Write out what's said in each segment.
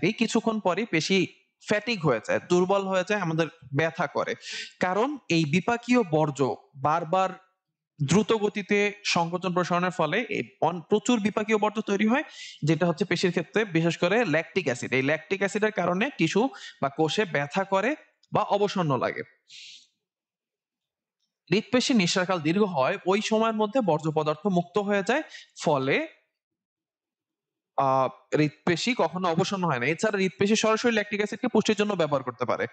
এই কিছুক্ষণ পরে পেশি ফ্যাটিক হয়ে যায়, দুর্বল হয়ে যায়, আমাদের ব্যথা করে। কারণ এই বিপাকীয় বর্জ্য বারবার দ্রুত গতিতে সংকোচন প্রসারণের ফলে প্রচুর বিপাকীয় বর্জ্য তৈরি হয়, যেটা হচ্ছে পেশির ক্ষেত্রে বিশেষ করে ল্যাকটিক অ্যাসিড। এই ল্যাকটিক অ্যাসিডের কারণে টিস্যু বা কোষে ব্যথা করে বা অবসন্ন লাগে। হৃৎপেশি নিঃশ্বাসকাল দীর্ঘ হয় ওই সময়ের মধ্যে বর্জ্য পদার্থ মুক্ত হয়ে যায়, ফলে হৃৎপেশি কখনো অবসন্ন হয় না। এছাড়া হৃৎপেশি সরাসরি ল্যাকটিক অ্যাসিডকে পুষ্টির জন্য ব্যবহার করতে পারে।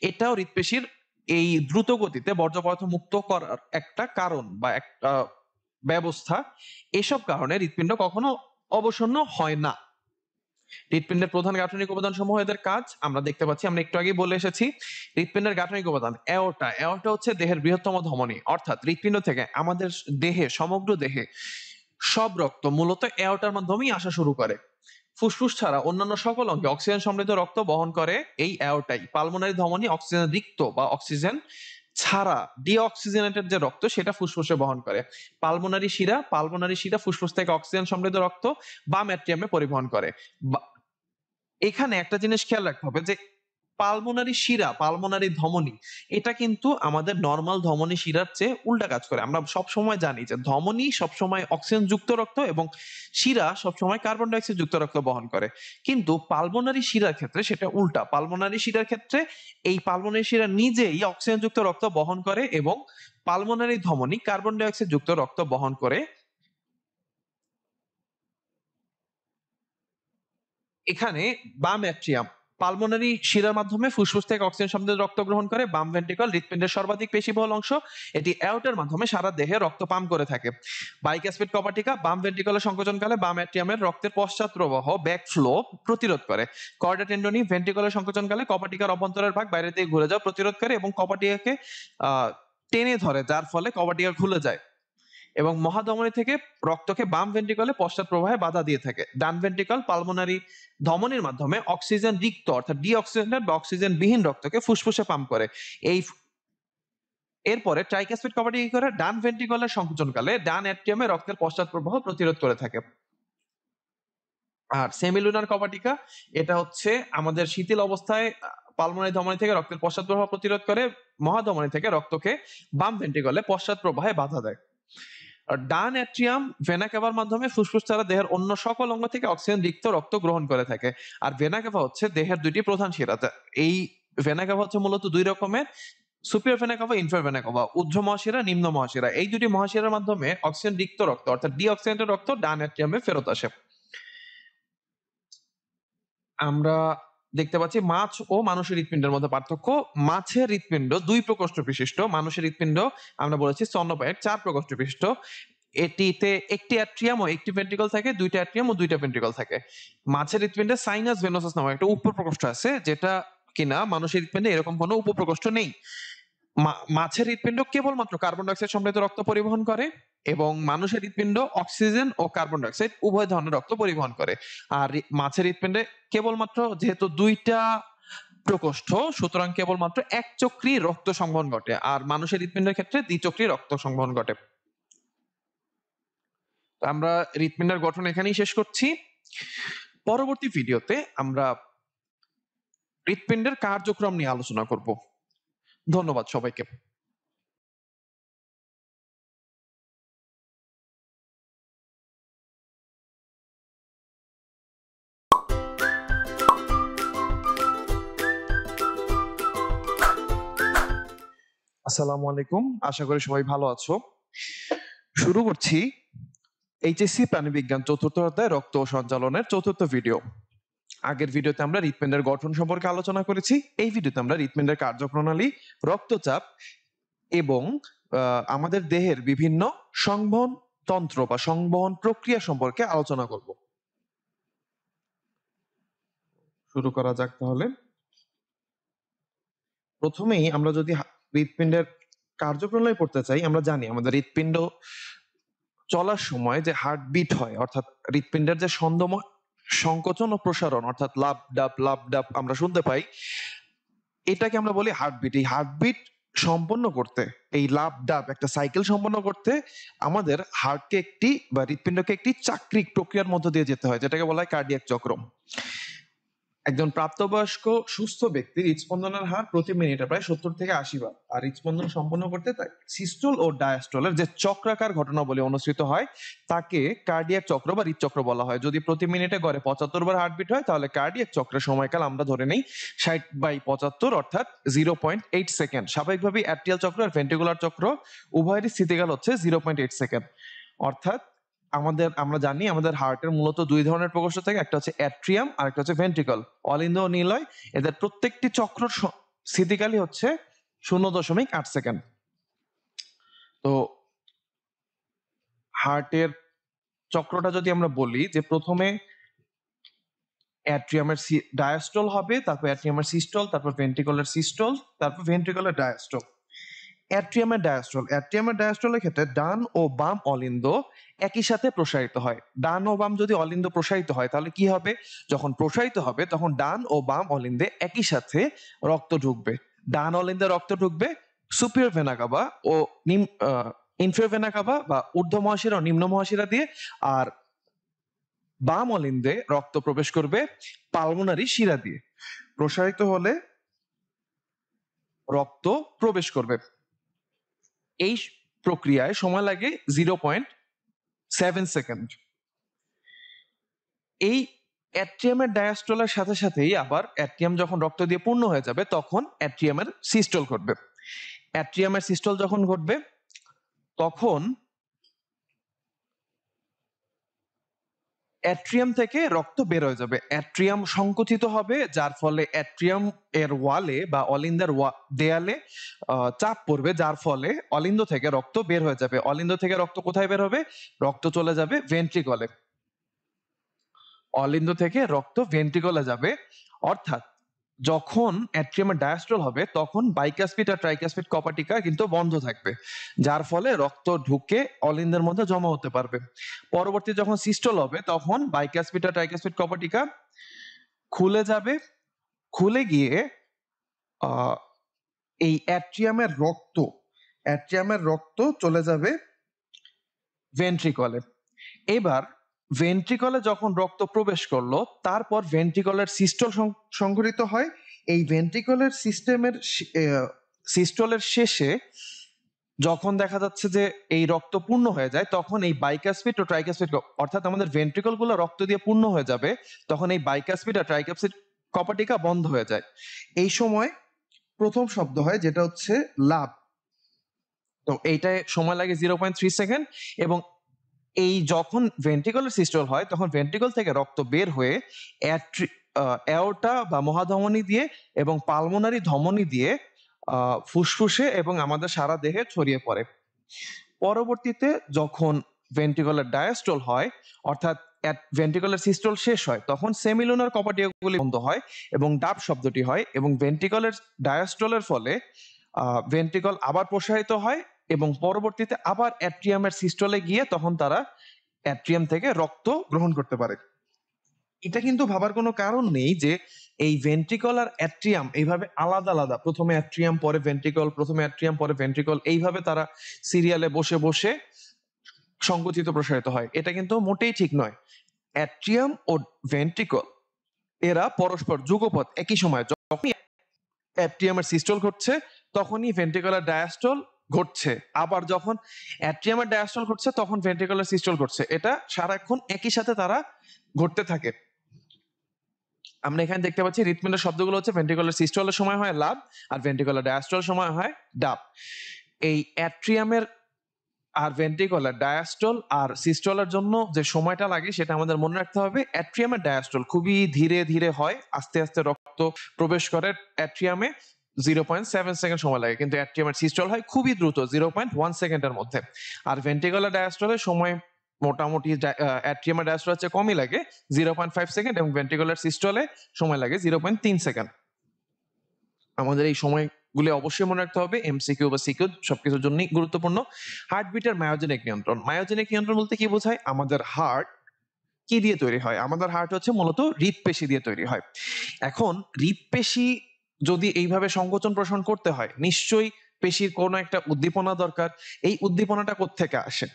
এটাও হৃৎপেশির এই দ্রুত গতিতে বর্জ্য পদার্থ মুক্ত করার একটা কারণ বা একটা ব্যবস্থা। এসব কারণে হৃৎপিণ্ড কখনো অবসন্ন হয় না। হৃৎপিণ্ডের প্রধান গাঠনিক উপাদান সমূহ এদের কাজ আমরা দেখতে পাচ্ছি, আমরা একটু আগেই বলে এসেছি। হৃৎপিণ্ডের গাঠনিক উপাদান অ্যাওর্টা। অ্যাওর্টা হচ্ছে দেহের বৃহত্তম ধমনী, অর্থাৎ হৃৎপিণ্ড থেকে আমাদের দেহে, সমগ্র দেহে সব রক্ত মূলত অ্যাওর্টার মাধ্যমেই আসা শুরু করে। ফুসফুস ছাড়া অন্যান্য সকল অঙ্গে অক্সিজেন সমৃদ্ধ রক্ত বহন করে এই অ্যাওর্টাই। পালমোনারি ধমনী অক্সিজেন রিক্ত বা অক্সিজেন ছাড়া ডিঅক্সিজেনেটেড যে রক্ত সেটা ফুসফুসে বহন করে। পালমোনারি শিরা ফুসফুস থেকে অক্সিজেন সমৃদ্ধ রক্ত বাম অ্যাট্রিয়ামে পরিবহন করে। এখানে একটা জিনিস খেয়াল রাখতে হবে যে পালমোনারি শিরা, পালমোনারি ধমনী, এটা কিন্তু আমাদের নরমাল ধমনী শিরার চেয়ে উল্টা কাজ করে। আমরা সব সময় জানি যে ধমনী সবসময় অক্সিজেন যুক্ত রক্ত এবং শিরা সবসময় কার্বন ডাই অক্সাইড যুক্ত রক্ত বহন করে। কিন্তু পালমোনারি শিরার ক্ষেত্রে সেটা উল্টা। পালমোনারি শিরার ক্ষেত্রে এই পালমোনারি শিরা নিজেই অক্সিজেন যুক্ত রক্ত বহন করে এবং পালমোনারি ধমনী কার্বন ডাই অক্সাইড যুক্ত রক্ত বহন করে। এখানে বাম অ্যাট্রিয়াম পালমোনারি শিরার মাধ্যমে ফুসফুস থেকে অক্সিজেন সমৃদ্ধ রক্ত গ্রহণ করে। বাম ভেন্ট্রিকল হৃৎপিণ্ডের সর্বাধিক পেশিবহুল অংশ, এটি অ্যাওর্টার মাধ্যমে সারা দেহে রক্ত পাম্প করে থাকে। বাইকাসপিড কপাটিকা বাম ভেন্ট্রিকলের সংকোচনকালে বাম অ্যাট্রিয়ামের রক্তের পশ্চাৎ প্রবাহ ব্যাক ফ্লো প্রতিরোধ করে। কর্ডা টেন্ডনি ভেন্ট্রিকলের সংকোচনকালে কপাটিকার অভ্যন্তরের ভাগ বাইরে দিয়ে ঘুরে যাওয়া প্রতিরোধ করে এবং কপাটিকাকে টেনে ধরে, যার ফলে কপাটিকা খুলে যায় এবং মহাধমনী থেকে রক্তকে বাম ভেন্ট্রিকলে পশ্চাৎ প্রবাহে বাধা দিয়ে থাকে। ডান ভেন্ট্রিকল পালমোনারি ধমনীর মাধ্যমে অক্সিজেন রিক্ত অর্থাৎ ডিঅক্সিজেনেটেড বা অক্সিজেন বিহীন রক্তকে ফুসফুসে পাম্প করে। এই এরপরে ট্রাইকাসপিড কপাটি কি করে, ডান ভেন্ট্রিকলের সংকোচনকালে ডান অ্যাট্রিয়ামে রক্তের পশ্চাৎ প্রবাহ প্রতিরোধ করে থাকে। আর সেমিলুনার কপাটিকা, এটা হচ্ছে আমাদের শিথিল অবস্থায় পালমোনারি ধমনী থেকে রক্তের পশ্চাৎ প্রবাহ প্রতিরোধ করে, মহাধমনী থেকে রক্তকে বাম ভেন্ট্রিকলে পশ্চাৎ প্রবাহে বাধা দেয়। আর ডান অ্যাট্রিয়াম ভেনা ক্যাভার মাধ্যমে ফুসফুস ছাড়া দেহের অন্য সকল অঙ্গ থেকে অক্সিজেন রিক্ত রক্ত গ্রহণ করে থাকে। আর ভেনা ক্যাভা হচ্ছে দেহের দুইটি প্রধান শিরা। এই ভেনা ক্যাভা হচ্ছে মূলত দুই রকমের, সুপিরিয়র ভেনা ক্যাভা, ইনফেরিয়র ভেনা ক্যাভা, ঊর্ধ্ব মহাশিরা, নিম্ন মহাশিরা। এই দুটি মহাশিরার মাধ্যমে অক্সিজেন রিক্ত রক্ত অর্থাৎ ডিঅক্সিজেনেটেড রক্ত ডান অ্যাট্রিয়ামে ফেরত আসে। আমরা দেখতে পাচ্ছি মাছ ও মানুষের হৃৎপিণ্ডের মধ্যে পার্থক্য। মাছের হৃৎপিণ্ড দুই প্রকোষ্ঠ বিশিষ্ট, মানুষের হৃৎপিণ্ড আমরা বলেছি স্তন্যপায়ীর চার প্রকোষ্ঠ বিশিষ্ট। এটিতে একটি অ্যাট্রিয়াম ও একটি ভেন্ট্রিকল থাকে, দুইটা অ্যাট্রিয়াম ও দুইটা ভেন্ট্রিকল থাকে। মাছের হৃৎপিণ্ডে সাইনাস ভেনোসাস নামে একটা উপপ্রকোষ্ঠ আছে, যেটা কিনা মানুষের হৃৎপিণ্ডে এরকম কোনো উপপ্রকোষ্ঠ নেই। মাছের হৃৎপিণ্ড কেবলমাত্র কার্বন ডাইঅক্সাইড সমৃদ্ধ রক্ত পরিবহন করে এবং মানুষের হৃৎপিণ্ড অক্সিজেন ও কার্বন ডাইঅক্সাইড উভয় ধরনের রক্ত পরিবহন করে। আর মাছের হৃৎপিণ্ডে কেবলমাত্র, যেহেতু দুইটা প্রকোষ্ঠ, সুতরাং কেবলমাত্র এক চক্রী রক্ত সংবহন ঘটে, আর মানুষের হৃৎপিণ্ডের ক্ষেত্রে দ্বিচক্রী রক্ত সংবহন ঘটে। আমরা হৃৎপিণ্ডের গঠন এখানেই শেষ করছি। পরবর্তী ভিডিওতে আমরা হৃৎপিণ্ডের কার্যক্রম নিয়ে আলোচনা করব। ধন্যবাদ সবাইকে। আসসালামু আলাইকুম, আশা করি সবাই ভালো আছো। শুরু করছি এইচএসসি প্রাণীবিজ্ঞান চতুর্থ অধ্যায় রক্ত ও সঞ্চালনের চতুর্থ ভিডিও। আগের ভিডিওতে আমরা হৃৎপিণ্ডের গঠন সম্পর্কে আলোচনা করেছি। এই ভিডিওতে আমরা হৃৎপিণ্ডের কার্যপ্রণালী, রক্তচাপ এবং আমাদের দেহের বিভিন্ন সংবহন তন্ত্র বা সংবহন প্রক্রিয়া সম্পর্কে আলোচনা করব। শুরু করা যাক তাহলে। প্রথমেই আমরা যদি হৃৎপিণ্ডের কার্যপ্রণালী পড়তে চাই, আমরা জানি আমাদের হৃৎপিণ্ড চলার সময় যে হার্টবিট হয়, অর্থাৎ হৃৎপিণ্ডের যে সংকোচন ও প্রসারণ, অর্থাৎ লাভ ডাব আমরা শুনতে পাই, এটাকে আমরা বলি হার্টবিট। এই হার্টবিট সম্পন্ন করতে, এই লাভ ডাব একটা সাইকেল সম্পন্ন করতে আমাদের হার্টকে একটি বা হৃৎপিণ্ডকে একটি চাক্রিক প্রক্রিয়ার মধ্য দিয়ে যেতে হয়, যেটাকে বলা হয় কার্ডিয়াক চক্র। একজন প্রাপ্তবয়স্ক সুস্থ ব্যক্তির হৃদস্পন্দনের হার প্রতি মিনিটে প্রায় 70 থেকে 80 বার। আর হৃদস্পন্দন সম্পন্ন করতে তাই সিস্টোল ও ডায়াস্টোলের যে চক্রাকার ঘটনাবলী অনুসৃত হয় তাকে কার্ডিয়াক চক্র বা হৃদচক্র বলা হয়। যদি প্রতি মিনিটে গড়ে 75 বার হার্টবিট হয় তাহলে কার্ডিয়াক চক্রের সময়কাল আমরা ধরে নেই 60/75 অর্থাৎ 0.8 সেকেন্ড। স্বাভাবিকভাবেই অ্যাট্রিয়াল চক্র আর ভেন্ট্রিকুলার চক্র উভয়েরই স্থিতিকাল হচ্ছে 0.8 সেকেন্ড। অর্থাৎ আমরা জানি আমাদের হার্টের মূলত দুই ধরনের প্রকোষ্ঠ থাকে, একটা হচ্ছে অ্যাট্রিয়াম আর একটা হচ্ছে ভেন্ট্রিকল। অলিন্দ ও নিলয় এদের প্রত্যেকটি চক্র স্থিতিকালই হচ্ছে 0.8 সেকেন্ড। তো হার্টের চক্রটা যদি আমরা বলি যে প্রথমে অ্যাট্রিয়ামের ডায়াস্টল হবে, তারপর অ্যাট্রিয়ামের সিস্টল, তারপর ভেন্ট্রিকলের সিস্টল, তারপর ভেন্ট্রিকলের ডায়াস্টল। অ্যাট্রিয়ামের ডায়াস্টলের ক্ষেত্রে ডান ও বাম অলিন্দ একই সাথে প্রসারিত হয়। ডান ও বাম যদি অলিন্দ প্রসারিত হয় তাহলে কি হবে? যখন প্রসারিত হবে তখন ডান ও বাম অলিন্দে একই সাথে রক্ত ঢুকবে। ডান অলিন্দে রক্ত ঢুকবে সুপিরিয়র ভেনা কাভা ও ইনফিরিয়র ভেনা কাভা বা ঊর্ধ্ব মহাশিরা ও নিম্ন মহাশিরা দিয়ে, আর বাম অলিন্দে রক্ত প্রবেশ করবে পালমোনারি শিরা দিয়ে। প্রসারিত হলে রক্ত প্রবেশ করবে। এই প্রক্রিয়ায় সময় লাগে 0.7 সেকেন্ড। এই অ্যাট্রিয়ামের ডায়াস্টলের সাথে সাথেই আবার অ্যাট্রিয়াম যখন রক্ত দিয়ে পূর্ণ হয়ে যাবে তখন অ্যাট্রিয়ামের সিস্টল ঘটবে। অ্যাট্রিয়ামের সিস্টল যখন ঘটবে তখন অ্যাট্রিয়াম থেকে রক্ত বের হয়ে যাবে। অ্যাট্রিয়াম সংকুচিত হবে যার ফলে অ্যাট্রিয়াম এর ওয়ালে বা অলিন্দের দেয়ালে চাপ পড়বে, যার ফলে অলিন্দ থেকে রক্ত বের হয়ে যাবে। অলিন্দ থেকে রক্ত কোথায় বের হবে? রক্ত চলে যাবে ভেন্ট্রিকলে। অলিন্দ থেকে রক্ত ভেন্ট্রিকলে যাবে। অর্থাৎ যখন অ্যাট্রিয়ামের ডায়াস্টল হবে তখন বাইকাসপিড আর ট্রাইকাসপিড কপাটিকা কিন্তু বন্ধ থাকবে, যার ফলে রক্ত ঢুকে অলিন্দের মধ্যে জমা হতে পারবে। পরবর্তী যখন সিস্টল হবে তখন বাইকাসপিড আর ট্রাইকাসপিড কপাটিকা খুলে যাবে। খুলে গিয়ে এই অ্যাট্রিয়ামের রক্ত চলে যাবে ভেন্ট্রিকলে। এবার ভেন্ট্রিকলে যখন রক্ত প্রবেশ করলো তারপর ভেন্ট্রিকলের সিস্টল সংঘটিত হয়। এই ভেন্ট্রিকলের সিস্টলের শেষে যখন দেখা যাচ্ছে যে এই রক্ত পূর্ণ হয়ে যায় তখন এই বাইকাসপিড ও ট্রাইকাসপিড অর্থাৎ আমাদের ভেন্ট্রিকল গুলো রক্ত দিয়ে পূর্ণ হয়ে যাবে, তখন এই বাইকাসপিড আর ট্রাইকাসপিড কপাটিকা বন্ধ হয়ে যায়। এই সময় প্রথম শব্দ হয় যেটা হচ্ছে লাভ। তো এইটায় সময় লাগে 0.3 সেকেন্ড। এবং এই যখন ভেন্ট্রিকলের সিস্টল হয় তখন ভেন্ট্রিকল থেকে রক্ত বের হয়ে অ্যাওর্টা বা মহাধমনী দিয়ে এবং পালমোনারি ধমনী দিয়ে ফুসফুসে এবং আমাদের সারা দেহে ছড়িয়ে পড়ে। পরবর্তীতে যখন ভেন্ট্রিকলের ডায়াস্টল হয় অর্থাৎ ভেন্ট্রিকলের সিস্টল শেষ হয় তখন সেমিলুনার কপাটিকাগুলি বন্ধ হয় এবং ডাব শব্দটি হয়, এবং ভেন্ট্রিকলের ডায়াস্টলের ফলে ভেন্ট্রিকল আবার প্রসারিত হয় এবং পরবর্তীতে আবার অ্যাট্রিয়ামের সিস্টলে গিয়ে তখন তারা অ্যাট্রিয়াম থেকে রক্ত গ্রহণ করতে পারে। এটা কিন্তু ভাবার কোনো কারণ নেই যে এই ভেন্ট্রিকল আর অ্যাট্রিয়াম এইভাবে আলাদা আলাদা, প্রথমে অ্যাট্রিয়াম পরে ভেন্ট্রিকল, প্রথমে অ্যাট্রিয়াম পরে ভেন্ট্রিকল, এইভাবে তারা সিরিয়ালে বসে বসে সংকুচিত প্রসারিত হয়। এটা কিন্তু মোটেই ঠিক নয়। অ্যাট্রিয়াম ও ভেন্ট্রিকল এরা পরস্পর যুগপৎ একই সময়, যখনই অ্যাট্রিয়ামের সিস্টল ঘটছে তখনই ভেন্ট্রিকুলার ডায়াস্টল ঘটছে, আবার যখন অ্যাট্রিয়ামের ডায়াস্টল ঘটছে তখন ভেন্ট্রিকুলার সিস্টল ঘটছে। এটা সারাক্ষণ একই সাথে তারা ঘটতে থাকে। আমরা এখানে দেখতে পাচ্ছি হৃৎপিণ্ডের শব্দগুলো হচ্ছে ভেন্ট্রিকুলার সিস্টলের সময় হয় লাভ আর ভেন্ট্রিকুলার ডায়াস্টল সময় হয় ডাব। এই অ্যাট্রিয়ামের আর ভেন্ট্রিকুলার ডায়াস্টল আর সিস্টলের জন্য যে সময়টা লাগে সেটা আমাদের মনে রাখতে হবে। অ্যাট্রিয়ামের ডায়াস্টল খুবই ধীরে ধীরে হয়, আস্তে আস্তে রক্ত প্রবেশ করে অ্যাট্রিয়ামে, 0.7 সেকেন্ড সময় লাগে, কিন্তু অ্যাট্রিয়ামের সিস্টল হয় খুবই দ্রুত 0.1 সেকেন্ডের মধ্যে। আর ভেন্ট্রিকুলার ডায়াস্টলের সময় মোটামুটি অ্যাট্রিয়ামের ডায়াস্টল হচ্ছে কমই লাগে 0.5 সেকেন্ড, এবং ভেন্ট্রিকুলার সিস্টলে সময় লাগে 0.3 সেকেন্ড। আমাদের এই সময়গুলি অবশ্যই মনে রাখতে হবে, এমসিকিউ বা সিকিউ সবকিছুর জন্যই গুরুত্বপূর্ণ। হার্টবিটের মায়োজেনিক নিয়ন্ত্রণ। মায়োজেনিক নিয়ন্ত্রণ বলতে কি বোঝায়? আমাদের হার্ট কি দিয়ে তৈরি হয়? আমাদের হার্ট হচ্ছে মূলত হৃৎপেশি দিয়ে তৈরি হয়। এখন হৃৎপেশি যদি এইভাবে সংকোচন প্রসারণ করতে হয় নিশ্চয়ই পেশির কোনো একটা উদ্দীপনা দরকার। এই উদ্দীপনাটা কোত্থেকে আসে?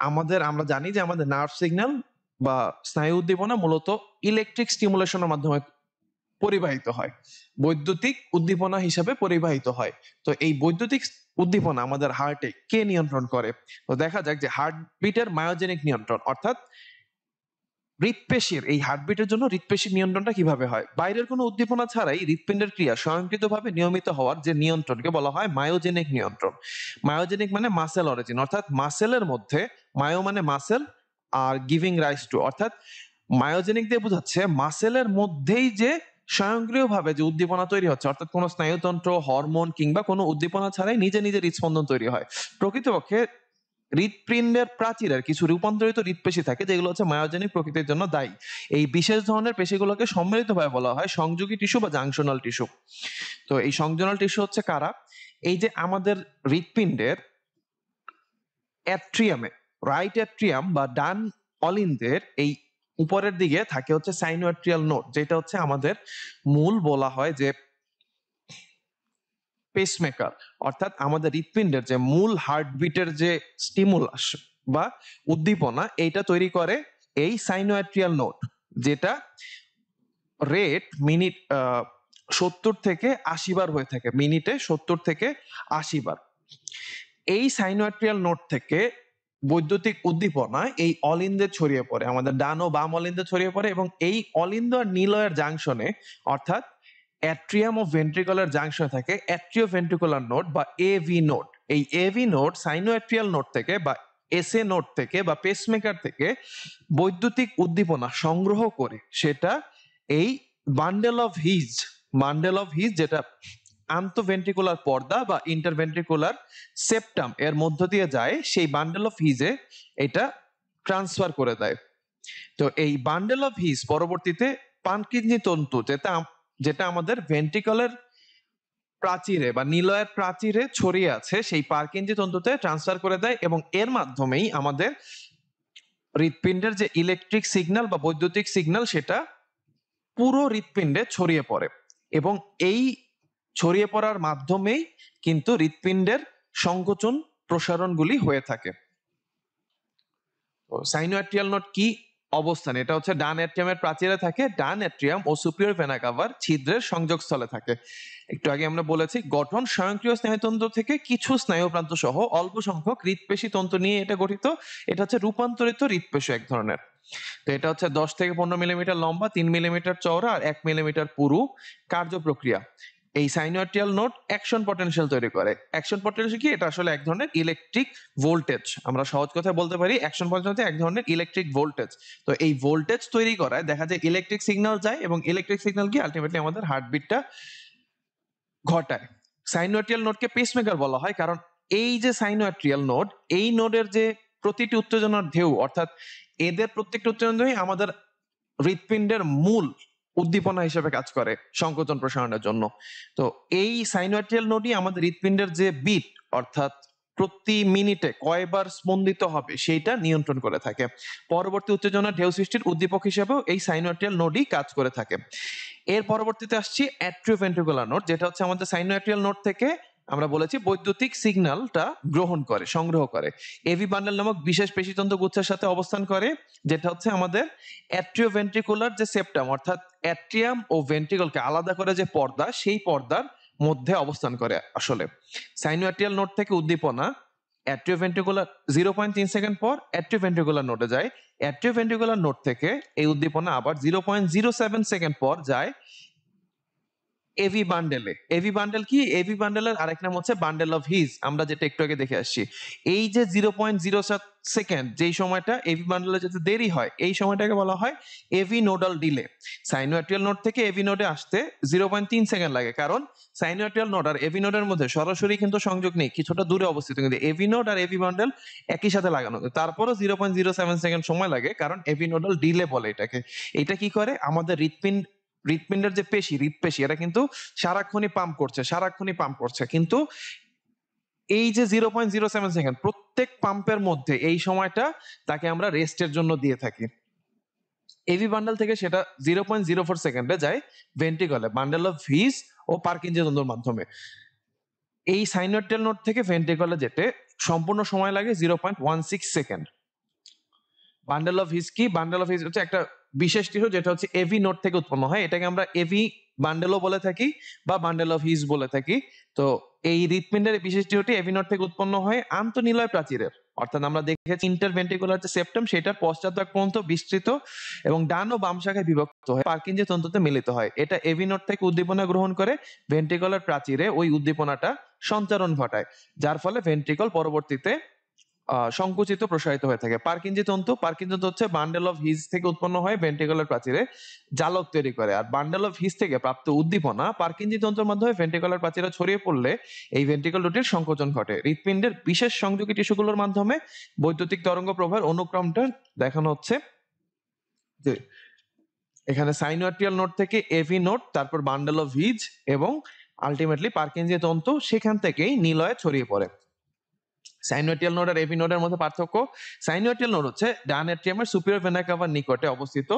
আমরা জানি যে আমাদের নার্ভ সিগন্যাল বা স্নায়ু উদ্দীপনা মূলত ইলেকট্রিক স্টিমুলেশনের মাধ্যমে পরিবাহিত হয়, বৈদ্যুতিক উদ্দীপনা হিসাবে পরিবাহিত হয়। তো এই বৈদ্যুতিক উদ্দীপনা আমাদের হার্টে কে নিয়ন্ত্রণ করে? তো দেখা যাক যে হার্টবিটের মায়োজেনিক নিয়ন্ত্রণ, অর্থাৎ হৃৎপেশির এই হার্টবিটের জন্য হৃৎপেশির নিয়ন্ত্রণটা কিভাবে হয়? বাইরের কোনো উদ্দীপনা ছাড়াই হৃৎপিণ্ডের ক্রিয়া স্বয়ংক্রিয়ভাবে নিয়মিত হওয়ার যে নিয়ন্ত্রণকে বলা হয় মায়োজেনিক নিয়ন্ত্রণ। মায়োজেনিক মানে মাসেল অরিজিন, অর্থাৎ মাসেলের মধ্যে, মায়ো মানে muscle are giving rise to, অর্থাৎ মায়োজেনিক দিয়ে বোঝাচ্ছে মাসেলের মধ্যেই যে স্বয়ংক্রিয়ভাবে যে উদ্দীপনা তৈরি হচ্ছে, অর্থাৎ কোনো স্নায়ুতন্ত্র, হরমোন কিংবা কোনো উদ্দীপনা ছাড়াই নিজে নিজে হৃদস্পন্দন তৈরি হয়। প্রকৃতপক্ষে হৃৎপিণ্ডের প্রাচীরের কিছু রূপান্তরিত হৃৎপেশি থাকে যেগুলো হচ্ছে মায়োজেনিক প্রকৃতির জন্য দায়ী। এই বিশেষ ধরনের পেশিগুলোকে সম্মিলিতভাবে বলা হয় সংযোগী টিস্যু বা জাংশনাল টিস্যু। তো এই সংযোনাল টিস্যু হচ্ছে কারা? এই যে আমাদের হৃৎপিণ্ডের অ্যাট্রিয়ামে, রাইট অ্যাট্রিয়াম বা ডান অলিন্দের এই উপরের দিকে থাকে হচ্ছে সাইনোঅ্যাট্রিয়াল নোড, যেটা হচ্ছে আমাদের মূল বলা হয় যে পেসমেকার, অর্থাৎ আমাদের হৃৎপিণ্ডের যে মূল হার্টবিটের যে স্টিমুলাস বা উদ্দীপনা, এইটা তৈরি করে এই সাইনোঅ্যাট্রিয়াল নোড, যেটা রেট মিনিট 70 থেকে 80 বার হয়ে থাকে, মিনিটে 70 থেকে 80 বার। এই সাইনোঅ্যাট্রিয়াল নোড থেকে বৈদ্যুতিক উদ্দীপনা এই অলিন্দে ছড়িয়ে পড়ে, আমাদের ডান ও বাম অলিন্দে ছড়িয়ে পড়ে, এবং এই অলিন্দ আর নিলয়ের জাংশনে, অর্থাৎ অ্যাট্রিয়াম ও ভেন্ট্রিকলের জাংশনে থাকে অ্যাট্রিওভেন্ট্রিকুলার নোড বা এভি নোড। এই এভি নোড সাইনোঅ্যাট্রিয়াল নোড থেকে বা এসএ নোড থেকে বা পেসমেকার থেকে বৈদ্যুতিক উদ্দীপনা সংগ্রহ করে সেটা এই বান্ডেল অফ হিজ যেটা আন্তঃভেন্ট্রিকুলার পর্দা বা ইন্টারভেন্ট্রিকুলার সেপ্টাম এর মধ্য দিয়ে যায়, সেই বান্ডেল অফ হিজে এটা ট্রান্সফার করে দেয়। তো এই বান্ডেল অফ হিজ পরবর্তীতে পানকিডনি তন্তু, যেটা আমাদের ভেন্ট্রিকলের প্রাচীরে বা নিলয়ের প্রাচীরে ছড়িয়ে আছে, সেই পার্কিনজি তন্তুতে ট্রান্সফার করে দেয়, এবং এর মাধ্যমেই আমাদের হৃৎপিণ্ডের যে ইলেকট্রিক সিগন্যাল বা বৈদ্যুতিক সিগন্যাল সেটা পুরো হৃৎপিণ্ডে ছড়িয়ে পড়ে, এবং এই ছড়িয়ে পড়ার মাধ্যমেই কিন্তু হৃৎপিণ্ডের সংকোচন প্রসারণগুলি হয়ে থাকে। সাইনোঅ্যাট্রিয়াল নোড কি অবস্থান? এটা হচ্ছে ডান অ্যাট্রিয়ামের প্রাচীরে থাকে, ডান অ্যাট্রিয়াম ও সুপিরিয়র ভেনা কাভার ছিদ্রের সংযোগস্থলে থাকে। একটু আগে আমরা বলেছি গঠন স্বয়ংক্রিয় স্নায়ুতন্ত্র থেকে কিছু স্নায়ুপ্রান্ত সহ অল্প সংখ্যক হৃৎপেশি তন্তু নিয়ে এটা গঠিত। এটা হচ্ছে রূপান্তরিত হৃৎপেশি এক ধরনের। তো এটা হচ্ছে 10 থেকে 15 মিলিমিটার লম্বা, 3 মিলিমিটার চওড়া আর 1 মিলিমিটার পুরু। কার্য প্রক্রিয়া: এই সাইনোঅ্যাট্রিয়াল নোড অ্যাকশন পটেনশিয়াল তৈরি করে। অ্যাকশন পটেনশিয়াল কি? এটা আসলে এক ধরনের ইলেকট্রিক ভোল্টেজ, আমরা সহজ কথায় বলতে পারি অ্যাকশন পটেনশিয়াল এক ধরনের ইলেকট্রিক ভোল্টেজ। তো এই ভোল্টেজ তৈরি করায় দেখা যায় ইলেকট্রিক সিগন্যাল যায়, এবং ইলেকট্রিক সিগন্যাল কি আলটিমেটলি আমাদের হার্টবিটটা ঘটায়। সাইনোঅ্যাট্রিয়াল নোডকে পেসমেকার বলা হয় কারণ এই যে সাইনোঅ্যাট্রিয়াল নোড, এই নোডের যে প্রতিটি উত্তেজনার ঢেউ, অর্থাৎ এদের প্রত্যেকটা উত্তেজনাই আমাদের হৃৎপিণ্ডের মূল উদ্দীপনা হিসেবে কাজ করে সংকোচন প্রসারণের জন্য। তো এই সাইনোঅ্যাট্রিয়াল নোডই আমাদের হৃৎপিণ্ডের যে বিট, অর্থাৎ প্রতি মিনিটে কয়বার স্পন্দিত হবে সেইটা নিয়ন্ত্রণ করে থাকে। পরবর্তী উত্তেজনা ঢেউ সৃষ্টির উদ্দীপক হিসেবেও এই সাইনোঅ্যাট্রিয়াল নোডই কাজ করে থাকে। এর পরবর্তীতে আসছি অ্যাট্রিওভেন্ট্রিকুলার নোড, যেটা হচ্ছে আমাদের সাইনোঅ্যাট্রিয়াল নোড থেকে আমরা বলেছি বৈদ্যুতিক সিগন্যালটা গ্রহণ করে, সংগ্রহ করে। এভি বান্ডেল নামক বিশেষ পেশিতন্তু গুচ্ছের সাথে অবস্থান করে, যেটা হচ্ছে আমাদের অ্যাট্রিওভেন্ট্রিকুলার যে সেপ্টাম, অর্থাৎ অ্যাট্রিয়াম ও ভেন্ট্রিকলকে আলাদা করে যে পর্দা, সেই পর্দার মধ্যে অবস্থান করে। আসলে সাইনোঅ্যাট্রিয়াল নোড থেকে উদ্দীপনা অ্যাট্রিওভেন্ট্রিকুলার 0.3 সেকেন্ড পর অ্যাট্রিওভেন্ট্রিকুলার নোডে যায়। অ্যাট্রিওভেন্ট্রিকুলার নোড থেকে এই উদ্দীপনা আবার 0.07 সেকেন্ড পর যায় এভি বান্ডেলে। এভি বান্ডেল কি? এভি বান্ডেলের আরেক নাম হচ্ছে বান্ডেল অফ হিজ, আমরা যেটা একটু আগে দেখে আসছি। এই যে 0.07 সেকেন্ড যেই সময়টা এভি বান্ডেলে যেতে দেরি হয়, এই সময়টাকে বলা হয় AV nodal delay. Sinoatrial node থেকে এভি নোডে আসতে 0.3 সেকেন্ড লাগে, কারণ সাইনোঅ্যাট্রিয়াল নোড আর এভি নোডের মধ্যে সরাসরি কিন্তু সংযোগ নেই, কিছুটা দূরে অবস্থিত, কিন্তু এভি নোড আর এভি বান্ডেল একই সাথে লাগানো, তারপরও 0.07 সেকেন্ড সময় লাগে, কারণ এভি নোডাল ডিলে বলে এটাকে। এটা কি করে? আমাদের হৃৎপিণ্ডের যে হৃৎপেশি, এটা কিন্তু সারাক্ষণই পাম্প করছে, কিন্তু এই যে 0.07 সেকেন্ড প্রত্যেক পাম্পের মধ্যে এই সময়টা তাকে আমরা রেস্টের জন্য দিয়ে থাকি। এভি বান্ডেল থেকে সেটা 0.04 সেকেন্ডে যায় ভেন্ট্রিকলে, বান্ডেল অফ হিজ ও পার্কিনজি তন্তুর মাধ্যমে। এই সাইনোঅ্যাট্রিয়াল নোড থেকে ভেন্ট্রিকলে যেতে সম্পূর্ণ সময় লাগে 0.16 সেকেন্ড। বান্ডেল অফ হিজ কি? বান্ডেল অফ হিজ হচ্ছে একটা বিশেষ টিস্যু যেটা হচ্ছে এভি নোড থেকে উৎপন্ন হয়, এটাকে আমরা এভি বান্ডেলও বলে থাকি বা বান্ডেল অফ হিজ বলে থাকি। তো এই হৃৎপিণ্ডের বিশেষ ডিউটি এভিনোড থেকে উৎপন্ন হয় আন্তঃনিলয় প্রাচীরের, অর্থাৎ আমরা দেখেছি ইন্টারভেন্ট্রিকুলার যে সেপ্টাম সেটার পশ্চাৎভাগ পর্যন্ত বিস্তৃত এবং ডান ও বাম শাখায় বিভক্ত হয়ে পার্কিনজি তন্তুতে মিলিত হয়। এটা এভিনোড থেকে উদ্দীপনা গ্রহণ করে ভেন্ট্রিকুলার প্রাচীরে ওই উদ্দীপনাটা সঞ্চারণ ঘটায়, যার ফলে ভেন্ট্রিকল পরবর্তীতে সংকুচিত প্রসারিত হয়ে থাকে। পার্কিনজি তন্তু হচ্ছে বান্ডেল অফ হিজ থেকে উৎপন্ন হয় ভেন্ট্রিকুলার প্রাচীরে জালক তৈরি করে, আর বান্ডেল অফ হিজ থেকে প্রাপ্ত উদ্দীপনা পার্কিনজি তন্তুর মাধ্যমে ভেন্ট্রিকুলার প্রাচীরে ছড়িয়ে পড়লে এই ভেন্ট্রিকল রুটির সংকোচন ঘটে। হৃৎপিণ্ডের বিশেষ সংযোগী টিস্যুগুলোর মাধ্যমে বৈদ্যুতিক তরঙ্গ প্রবাহের অনুক্রমটা দেখানো হচ্ছে যে এখানে সাইনোয়ার্টিয়াল নোড থেকে এভি নোড, তারপর বান্ডেল অফ হিজ এবং আলটিমেটলি পার্কিনজি তন্তু সেখান থেকেই নিলয়ে ছড়িয়ে পড়ে। সাইনোয়ার্টিয়াল নোড আর এভি নোডের মধ্যে পার্থক্য: সাইনোয়ার্টিয়াল নোড হচ্ছে ডান এট্রিয়ামের সুপিরিয়র ভেনা কাভার নিকটে অবস্থিত,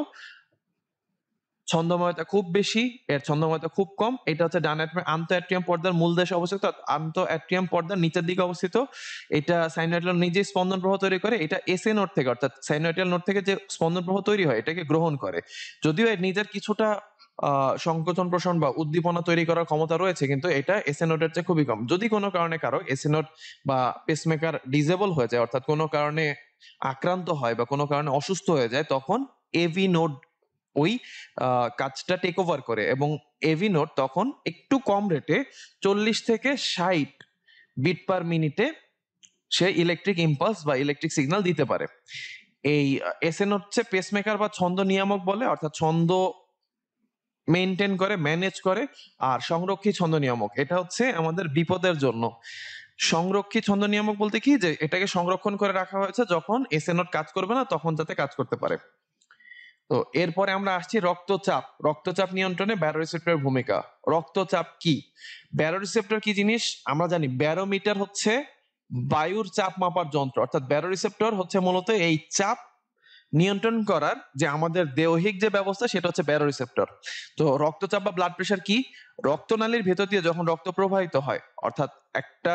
ছন্দময়তা খুব বেশি, এর ছন্দময়তা খুব কম। এটা হচ্ছে ডান এট্রিয়াম আন্তঃ এট্রিয়াম পর্দার মূল দেশে অবস্থিত, আন্তঃ এট্রিয়াম পর্দার নিচের দিকে অবস্থিত। এটা সাইনোয়ার্টিয়াল নিজেই স্পন্দন প্রবাহ তৈরি করে, এটা এসএ নোড থেকে অর্থাৎ সাইনোয়ার্টিয়াল নোড থেকে যে স্পন্দন প্রবাহ তৈরি হয় এটাকে গ্রহণ করে। যদিও এর নিজের কিছুটা সংকোচন প্রসারণ বা উদ্দীপনা তৈরি করার ক্ষমতা রয়েছে, কিন্তু এটা এসএ নোডের চেয়ে খুবই কম। যদি কোনো কারণে কারো এসএ নোড বা পেসমেকার ডিসেবল হয়ে যায়, অর্থাৎ কোনো কারণে আক্রান্ত হয় বা কোনো কারণে অসুস্থ হয়ে যায়, তখন এভি নোড ওই কাজটা টেক ওভার করে এবং এভি নোড তখন একটু কম রেটে 40 থেকে 60 বিট পার মিনিটে সে ইলেকট্রিক ইম্পালস বা ইলেকট্রিক সিগন্যাল দিতে পারে। এই এসএন হচ্ছে পেসমেকার বা ছন্দ নিয়ামক বলে, অর্থাৎ ছন্দ মেনটেন করে, ম্যানেজ করে। আর সংরক্ষী ছন্দ নিয়ামক এটা হচ্ছে আমাদের বিপদের জন্য। সংরক্ষী ছন্দ নিয়ামক বলতে কি, যে এটাকে সংরক্ষণ করে রাখা হয়েছে, যখন এসএ নোড কাজ করবে না তখন যাতে কাজ করতে পারে। তো এরপরে আমরা আসছি রক্তচাপ। রক্তচাপ নিয়ন্ত্রণে ব্যারোরিসেপ্টরের ভূমিকা। রক্তচাপ কি? ব্যারোরিসেপ্টর কি জিনিস আমরা জানি। ব্যারোমিটার হচ্ছে বায়ুর চাপ মাপার যন্ত্র, অর্থাৎ ব্যারোরিসেপ্টর হচ্ছে মূলত এই চাপ নিয়ন্ত্রণ করার যে আমাদের দেহিক যে ব্যবস্থা সেটা হচ্ছে ব্যারোরিসেপ্টর। তো রক্তচাপ বা ব্লাড প্রেশার কি? রক্তনালীর ভেতর দিয়ে যখন রক্ত প্রবাহিত হয়, অর্থাৎ একটা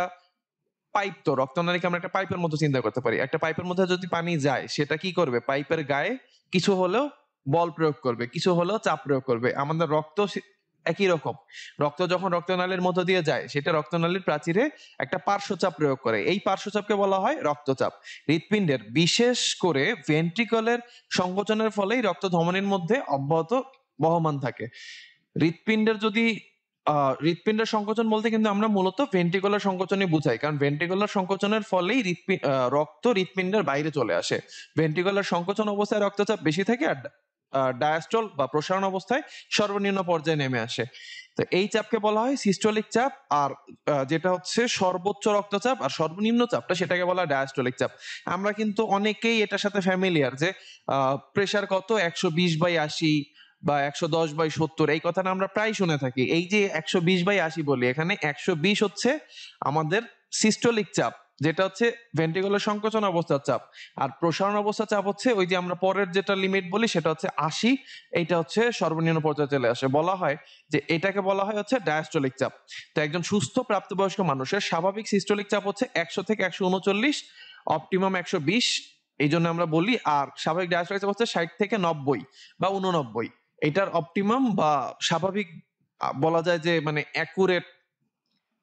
পাইপ, তো রক্তনালীকে আমরা একটা পাইপের মতো চিন্তা করতে পারি। একটা পাইপের মধ্যে যদি পানি যায় সেটা কি করবে? পাইপের গায়ে কিছু হলেও বল প্রয়োগ করবে, কিছু হলেও চাপ প্রয়োগ করবে। আমাদের রক্ত একই রকম। রক্ত যখন রক্তনালীর মধ্য দিয়ে যায় সেটা রক্তনালীর প্রাচীরে একটা পার্শ্বচাপ প্রয়োগ করে, এই পার্শ্বচাপকে বলা হয় রক্তচাপ। হৃৎপিণ্ডের বিশেষ করে ভেন্ট্রিকলের সংকোচনের ফলেই রক্ত ধমনীর মধ্যে অব্যাহত বহমান থাকে। হৃৎপিণ্ডের যদি হৃৎপিণ্ডের সংকোচন বলতে কিন্তু আমরা মূলত ভেন্ট্রিকুলার সংকোচনই বুঝাই, কারণ ভেন্ট্রিকুলার সংকোচনের ফলেই রক্ত হৃৎপিণ্ডের বাইরে চলে আসে। ভেন্ট্রিকুলার সংকোচন অবস্থায় রক্তচাপ বেশি থাকে, আর ডায়াস্টল বা প্রসারণ অবস্থায় সর্বনিম্ন পর্যায়ে নেমে আসে। তো এই চাপকে বলা হয় সিস্টোলিক চাপ, আর যেটা হচ্ছে সর্বোচ্চ রক্তচাপ আর সর্বনিম্ন চাপটা সেটাকে বলা হয় ডায়াস্টোলিক চাপ। আমরা কিন্তু অনেকেই এটার সাথে ফ্যামিলিয়ার যে প্রেসার কত 120/80 বা 110/70, এই কথাটা আমরা প্রায় শুনে থাকি। এই যে 120/80 বলি, এখানে 120 হচ্ছে আমাদের সিস্টোলিক চাপ, যেটা হচ্ছে ভেন্ট্রিকুলার সংকোচন অবস্থার চাপ, আর প্রসারণ অবস্থার চাপ হচ্ছে ওই যে আমরা পরের যেটা লিমিট বলি সেটা হচ্ছে 80, এইটা হচ্ছে সর্বনিম্ন পর্যায়ে চলে আসে। বলা হয় যে এটাকে বলা হয় হচ্ছে ডায়াস্টোলিক চাপ। তো একজন সুস্থ প্রাপ্তবয়স্ক মানুষের স্বাভাবিক সিস্টোলিক চাপ হচ্ছে 100 থেকে 139, অপটিমাম 120, এই জন্য আমরা বলি। আর স্বাভাবিক ডায়াস্টোলিক চাপ হচ্ছে 60 থেকে 90 বা 89। এটার অপটিমাম বা স্বাভাবিক বলা যায় যে মানে অ্যাকুরেট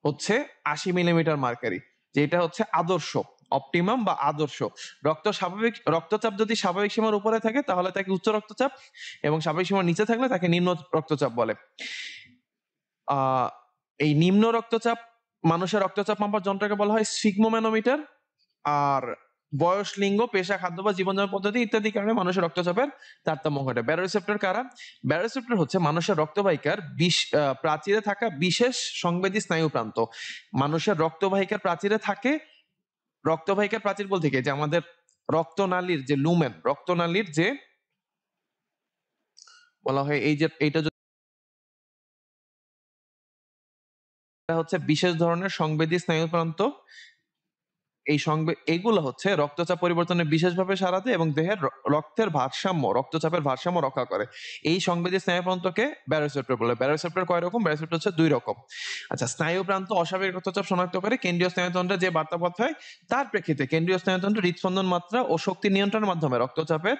হচ্ছে 80 মিলিমিটার মার্কারি, যেটা হচ্ছে আদর্শ, অপটিমাম বা আদর্শ। রক্তচাপ যদি স্বাভাবিক সীমার উপরে থাকে তাহলে তাকে উচ্চ রক্তচাপ, এবং স্বাভাবিক সীমার নিচে থাকলে তাকে নিম্ন রক্তচাপ বলে। এই নিম্ন রক্তচাপ মানুষের রক্তচাপ মাপার যন্ত্রকে বলা হয় সিগমোম্যানোমিটার। আর বয়স, লিঙ্গ, পেশা, খাদ্য বা জীবনযাপন পদ্ধতি ইত্যাদি কারণে মানুষের রক্তচাপের তারতম্য ঘটে। ব্যারোরিসেপ্টর কারা? ব্যারোরিসেপ্টর হচ্ছে মানুষের রক্তবাহিকার প্রাচীরে থাকা বিশেষ সংবেদী স্নায়ু প্রান্ত। মানুষের রক্তবাহিকার প্রাচীরে থাকে, রক্তবাহিকার প্রাচীর বলতে কি, যে আমাদের রক্তনালীর যে লুমেন, রক্তনালীর যে বলা হয় এই যে এইটা হচ্ছে বিশেষ ধরনের সংবেদী স্নায়ু প্রান্ত, এই এগুলো হচ্ছে রক্তচাপ পরিবর্তনে বিশেষভাবে সাড়া দেয় এবং দেহের রক্তের ভারসাম্য, রক্তচাপের ভারসাম্য রক্ষা করে। এই সংবেদী স্নায়ুপ্রান্তকে ব্যারোসেপ্টর বলে। ব্যারোসেপ্টর কয় রকম? ব্যারোসেপ্টর হচ্ছে ২ রকম। আচ্ছা, স্নায়ুপ্রান্ত অস্বাভাবিক রক্তচাপ শনাক্ত করে কেন্দ্রীয় স্নায়ুতন্ত্রে যে বার্তা পাঠায় তার প্রেক্ষিতে কেন্দ্রীয় স্নায়ুতন্ত্র হৃদস্পন্দন মাত্রা ও শক্তি নিয়ন্ত্রণের মাধ্যমে রক্তচাপের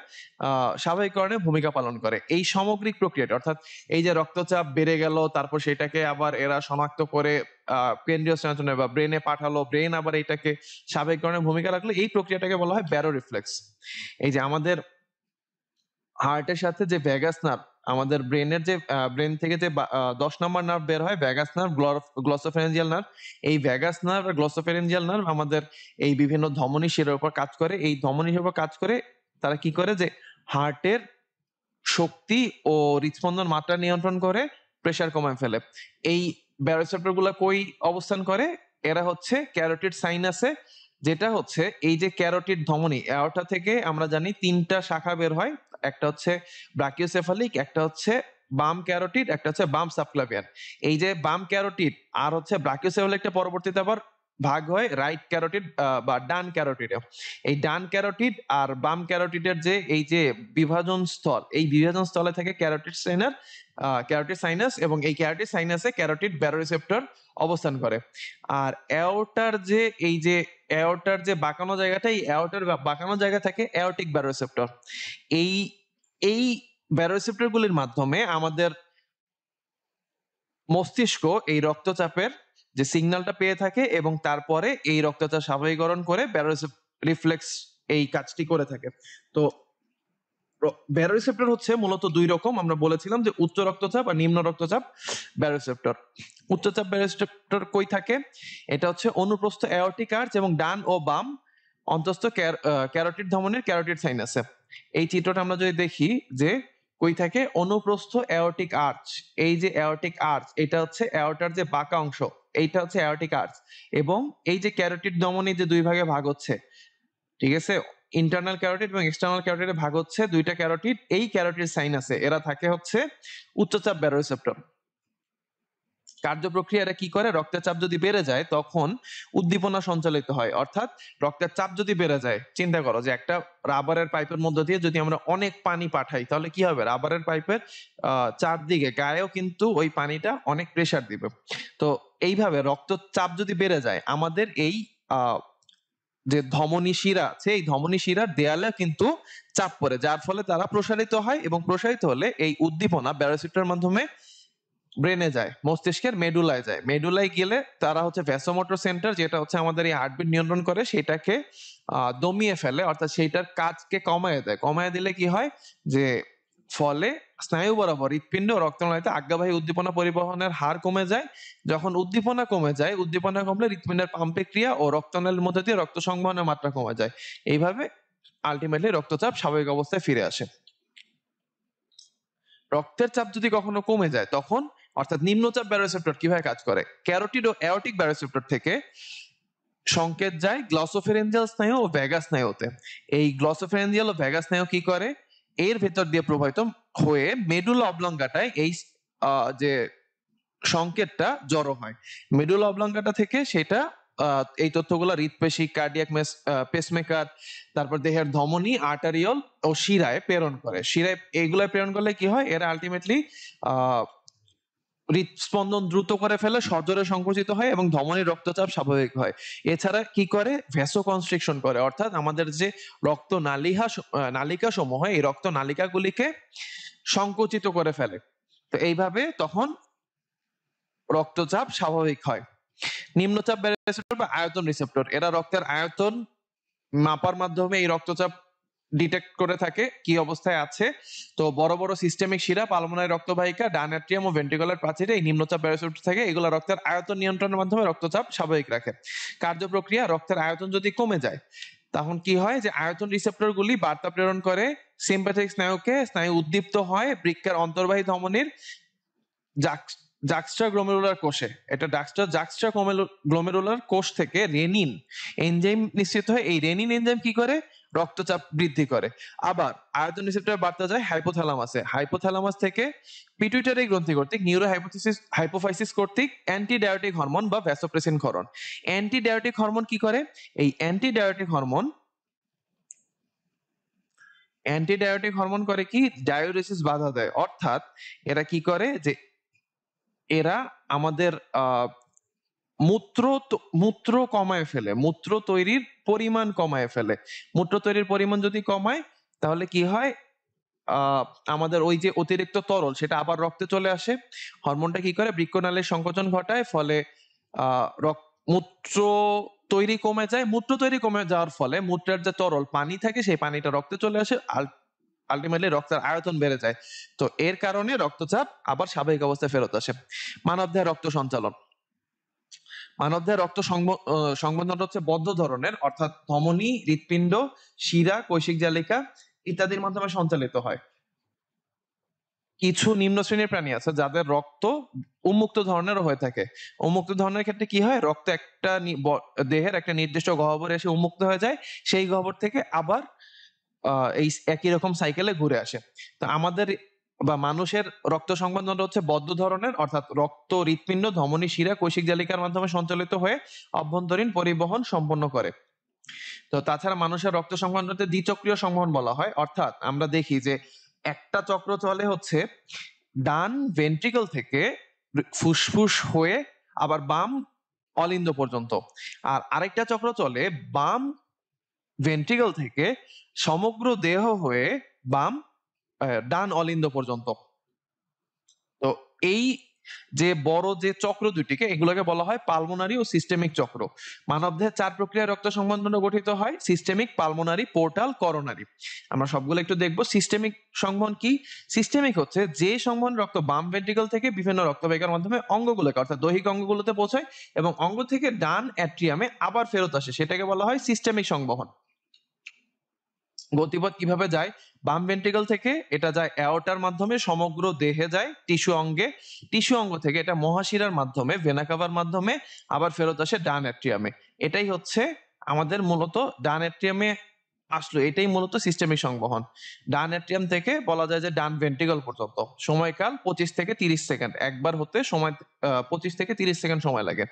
স্বাভাবিককরণে ভূমিকা পালন করে। এই সামগ্রিক প্রক্রিয়াটা, অর্থাৎ এই যে রক্তচাপ বেড়ে গেল, তারপর সেটাকে আবার এরা শনাক্ত করে কেন্দ্রীয় স্নায়ুতন্ত্রে বা ব্রেনে পাঠালো, ব্রেন আবার এটাকে স্বাভাবিককরণের ভূমিকা রাখলো, এই প্রক্রিয়াটাকে বলা হয় ব্যারো রিফ্লেক্স। এই যে আমাদের হার্টের সাথে যে ভ্যাগাস নার্ভ, আমাদের ব্রেনের যে ব্রেন থেকে যে 10 নম্বর নার্ভ বের হয়, ভ্যাগাস নার্ভ, গ্লসোফেরেঞ্জিয়াল নার্ভ। এই ভ্যাগাস নার্ভ আর গ্লসোফেরেঞ্জিয়াল নার্ভ আমাদের এই বিভিন্ন ধমনী শিরার উপর কাজ করে। এই ধমনী শিরার উপর কাজ করে তারা কি করে, যে হার্টের শক্তি ও হৃদস্পন্দন মাত্রা নিয়ন্ত্রণ করে, প্রেসার কমায় ফেলে। এই ব্যারোসেপ্টর গুলা কই অবস্থান করে? এরা হচ্ছে ক্যারোটিড সাইনাসে, যেটা হচ্ছে এই যে ক্যারোটিড ধমনী, অ্যাওর্টা থেকে আমরা জানি 3টা শাখা বের হয়। একটা হচ্ছে ব্রাকিওসেফালিক, একটা হচ্ছে বাম ক্যারোটিড, একটা হচ্ছে বাম সাবক্লাভিয়ান। এই যে বাম ক্যারোটিড আর হচ্ছে ব্রাকিওসেফালিকটা পরবর্তীতে আবার ভাগ হয় রাইট ক্যারোটিড বা ডান ক্যারোটিডে। এই ডান ক্যারোটিড আর বাম ক্যারোটিডের যে এই যে বিভাজন স্থল, এই বিভাজন স্থলে থেকে ক্যারোটিড সাইনাস, এবং এই ক্যারোটিড সাইনাসে ক্যারোটিড ব্যারোরিসেপ্টর অবস্থান করে। আর অ্যাওর্টার যে বাঁকানো জায়গাটা, এই অ্যাওর্টার বাঁকানো জায়গা থাকে অ্যাওর্টিক ব্যারোরিসেপ্টর। এই এই ব্যারোরিসেপ্টর গুলির মাধ্যমে আমাদের মস্তিষ্ক এই রক্তচাপের যে সিগন্যালটা পেয়ে থাকে এবং তারপরে এই রক্তচাপ স্বাভাবিককরণ করে রিফ্লেক্স এই কাজটি করে থাকে। তো ব্যারোরিসেপ্টর হচ্ছে মূলত 2 রকম। আমরা বলেছিলাম যে উচ্চ রক্তচাপ আর নিম্ন রক্তচাপ ব্যারোরিসেপ্টর। উচ্চচাপ ব্যারোরিসেপ্টর কই থাকে? এটা হচ্ছে অনুপ্রস্থ অ্যাওর্টিক আর্চ এবং ডান ও বাম অন্তস্থ ক্যারোটিড ধমনীর ক্যারোটিড সাইনাসে। এই চিত্রটা আমরা যদি দেখি যে কই থাকে, অনুপ্রস্থ অ্যাওর্টিক আর্চ। এই যে অ্যাওর্টিক আর্চ, এটা হচ্ছে অ্যাওর্টার যে বাঁকা অংশ, এইটা হচ্ছে অ্যাওর্টিক আর্চ। এবং এই যে ক্যারোটিড ধমনী যে 2 ভাগে ভাগ হচ্ছে, ঠিক আছে, ইন্টারনাল ক্যারোটিড এবং এক্সটার্নাল ক্যারোটিডে ভাগ হচ্ছে 2টা ক্যারোটিড। এই ক্যারোটিড সাইনাসে এরা থাকে হচ্ছে উচ্চচাপ ব্যারোরিসেপ্টর। কার্যপ্রক্রিয়া এরা কি করে? রক্তের চাপ যদি বেড়ে যায় তখন উদ্দীপনা সঞ্চালিত হয়। অর্থাৎ রক্তের চাপ যদি বেড়ে যায়, চিন্তা করো যে একটা রাবারের পাইপের মধ্য দিয়ে যদি আমরা অনেক পানি পাঠাই, তাহলে কি হবে? রাবারের পাইপের চারদিকে গায়েও কিন্তু ওই পানিটা অনেক প্রেসার দিবে। তো এইভাবে রক্তচাপ যদি বেড়ে যায়, আমাদের এই যে ধমনী শিরা আছে, এই ধমনী শিরার দেয়ালে কিন্তু চাপ পড়ে, যার ফলে তারা প্রসারিত হয়, এবং প্রসারিত হলে এই উদ্দীপনা ব্যারোরিসেপ্টরের মাধ্যমে ব্রেনে যায়, মস্তিষ্কের মেডুলায় যায়। মেডুলায় গেলে তারা হচ্ছে ভ্যাসোমোটর সেন্টার, যেটা হচ্ছে আমাদের এই হার্টবিট নিয়ন্ত্রণ করে, সেটাকে দমিয়ে ফেলে, অর্থাৎ সেইটার কাজকে কমায় দেয়। কমায় দিলে কি হয়, যে ফলে স্নায়ু বরাবর হৃৎপিণ্ড ও রক্তনালীতে আজ্ঞাবাহী উদ্দীপনা পরিবহনের হার কমে যায়। যখন উদ্দীপনা কমে যায়, উদ্দীপনা কমলে হৃৎপিণ্ডের পাম্পের ক্রিয়া ও রক্তনালীর মধ্যে দিয়ে রক্ত সংবহনের মাত্রা কমে যায়। এইভাবে আলটিমেটলি রক্তচাপ স্বাভাবিক অবস্থায় ফিরে আসে। রক্তের চাপ যদি কখনো কমে যায়, তখন অর্থাৎ নিম্নচাপ ব্যারোরিসেপ্টর কিভাবে কাজ করে? ক্যারোটিড ও অ্যাওর্টিক ব্যারোরিসেপ্টর থেকে সংকেত যায় গ্লসোফেরেঞ্জিয়াল স্নায়ু ও ভ্যাগাস স্নায়ুতে। এই গ্লসোফেরেঞ্জিয়াল ও ভ্যাগাস স্নায়ু কি করে? এর ভেতর দিয়ে প্রবাহিত হয়ে মেডুলা অবলঙ্গাটায় এই যে সংকেতটা জড়ো হয়। মেডুলা অবলঙ্গাটা থেকে সেটা এই তথ্যগুলো হৃদপেশি, কার্ডিয়াক পেসমেকার, তারপর দেহের ধমনী, আর্টারিয়ল ও শিরায় প্রেরণ করে। শিরায় এইগুলা প্রেরণ করলে কি হয়? এরা আলটিমেটলি হৃদস্পন্দন দ্রুত করে ফেলে, সজোরে সংকুচিত হয় এবং ধমনীর রক্তচাপ স্বাভাবিক হয়। এছাড়া কি করে? ভ্যাসো কনস্ট্রিকশন করে, অর্থাৎ আমাদের যে রক্ত নালিকা সমূহ, এই রক্ত নালিকাগুলিকে সংকুচিত করে ফেলে। তো এইভাবে তখন রক্তচাপ স্বাভাবিক হয়। নিম্নচাপ রিসেপ্টর বা আয়তন রিসেপ্টর, এরা রক্তের আয়তন মাপার মাধ্যমে এই রক্তচাপ ডিটেক্ট করে থাকে কি অবস্থায় আছে। তো বড় বড় সিস্টেমিক শিরা, পালমোনারি রক্তবাহিকা, ডান অ্যাট্রিয়াম ও ভেন্ট্রিকুলার প্রাচীরে এই নিম্নচাপ ব্যারোরিসেপ্টর থাকে। এগুলো রক্তের আয়তন নিয়ন্ত্রণের মাধ্যমে রক্তচাপ স্বাভাবিক রাখে। কার্যপ্রক্রিয়া, রক্তের আয়তন যদি কমে যায় তখন কি হয়, যে আয়তন রিসেপ্টর গুলি বার্তা প্রেরণ করে সিম্প্যাথিক স্নায়ুকে, স্নায়ু উদ্দীপ্ত হয় বৃক্কের অন্তর্বাহী ধমনীর জাক্সট্রা গ্লোমেরুলার কোষে। এটা জাক্সট্রা গ্লোমেরুলার কোষ থেকে রেনিন এনজাইম নিঃসৃত হয়। এই রেনিন এনজাইম কি করে? রক্তচাপ বৃদ্ধি করে। আবার আয়োডিন রিসেপ্টর বার্তা যায় হাইপোথ্যালামাসে, হাইপোথ্যালামাস থেকে পিটুইটারি গ্রন্থি কর্তৃক নিউরো হাইপোফাইসিস কর্তৃক অ্যান্টিডায়োটিক হরমোন বা ভ্যাসোপ্রেসিন ক্ষরণ। অ্যান্টিডায়োটিক হরমোন কি করে? এই অ্যান্টিডায়োটিক হরমোন করে কি, ডায়োরেসিস বাধা দেয়। অর্থাৎ এরা কি করে যে এরা আমাদের মূত্র কমায় ফেলে, মূত্র তৈরির পরিমাণ কমায় ফেলে। মূত্র তৈরির পরিমাণ যদি কমায় তাহলে কি হয়, আহ আমাদের ওই যে অতিরিক্ত তরল সেটা আবার রক্তে চলে আসে। হরমোনটা কি করে, বৃক্কনালীর সংকোচন ঘটায়, ফলে মূত্র তৈরি কমে যায়। মূত্র তৈরি কমে যাওয়ার ফলে মূত্রের যে তরল পানি থাকে সেই পানিটা রক্তে চলে আসে, আলটিমেটলি রক্তের আয়তন বেড়ে যায়। তো এর কারণে রক্তচাপ আবার স্বাভাবিক অবস্থায় ফেরত আসে। মানবদেহে রক্ত সঞ্চালন, মানবদেহে রক্ত সংবন্ধন হচ্ছে বদ্ধ ধরনের, অর্থাৎ ধমনী, হৃৎপিণ্ড, শিরা, কৈশিক জালিকা ইত্যাদির মাধ্যমে সঞ্চালিত হয়। কিছু নিম্ন শ্রেণীর প্রাণী আছে যাদের রক্ত উন্মুক্ত ধরনেরও হয়ে থাকে। উন্মুক্ত ধরনের ক্ষেত্রে কি হয়, রক্ত একটা দেহের একটা নির্দিষ্ট গহ্বরে এসে উন্মুক্ত হয়ে যায়, সেই গহ্বর থেকে আবার এই একই রকম সাইকেলে ঘুরে আসে। তো আমাদের বা মানুষের রক্ত সংবন্ধন হচ্ছে বদ্ধ ধরনের, অর্থাৎ রক্ত হৃৎপিণ্ড, ধমনী, শিরা, কৈশিক জালিকার মাধ্যমে সঞ্চালিত হয়ে অভ্যন্তরীণ পরিবহন সম্পন্ন করে। তো তাছাড়া মানুষের রক্ত সংবহনকে দ্বিচক্রীয় সংবহন বলা হয়। অর্থাৎ আমরা দেখি যে একটা চক্র চলে হচ্ছে ডান ভেন্ট্রিকল থেকে ফুসফুস হয়ে আবার বাম অলিন্দ পর্যন্ত, আর আরেকটা চক্র চলে বাম ভেন্ট্রিকল থেকে সমগ্র দেহ হয়ে ডান অলিন্দ পর্যন্ত। তো এই যে বড় যে চক্র দুটিকে, এগুলোকে বলা হয় পালমোনারি ও সিস্টেমিক চক্র। মানবদেহে 4 প্রক্রিয়া রক্ত সংবহন গঠিত হয়: সিস্টেমিক, পালমোনারি, পোর্টাল, করোনারি। আমরা সবগুলো একটু দেখবো। সিস্টেমিক সংবহন কি? সিস্টেমিক হচ্ছে যে সংবহন রক্ত বাম ভেন্ট্রিকল থেকে বিভিন্ন রক্তবাহিকার মাধ্যমে অঙ্গগুলোকে, অর্থাৎ দৈহিক অঙ্গগুলোতে পৌঁছায় এবং অঙ্গ থেকে ডান অ্যাট্রিয়ামে আবার ফেরত আসে, সেটাকে বলা হয় সিস্টেমিক সংবহন। গতিপথ কিভাবে যায়? বাম ভেন্ট্রিকল থেকে এটা যায় অ্যাওর্টার মাধ্যমে সমগ্র দেহে যায়, টিস্যু অঙ্গে, টিস্যু অঙ্গ থেকে এটা মহাশিরার মাধ্যমে, ভেনা কাভার মাধ্যমে আবার ফেরত আসে ডান অ্যাট্রিয়ামে। এটাই হচ্ছে আমাদের মূলত ডান অ্যাট্রিয়ামে আসলো, এটাই মূলত সিস্টেমিক সংবহন। ডান অ্যাট্রিয়াম থেকে বলা যায় যে ডান ভেন্ট্রিকল পর্যন্ত সময়কাল 25 থেকে 30 সেকেন্ড, একবার হতে সময় 25 থেকে 30 সেকেন্ড সময় লাগে।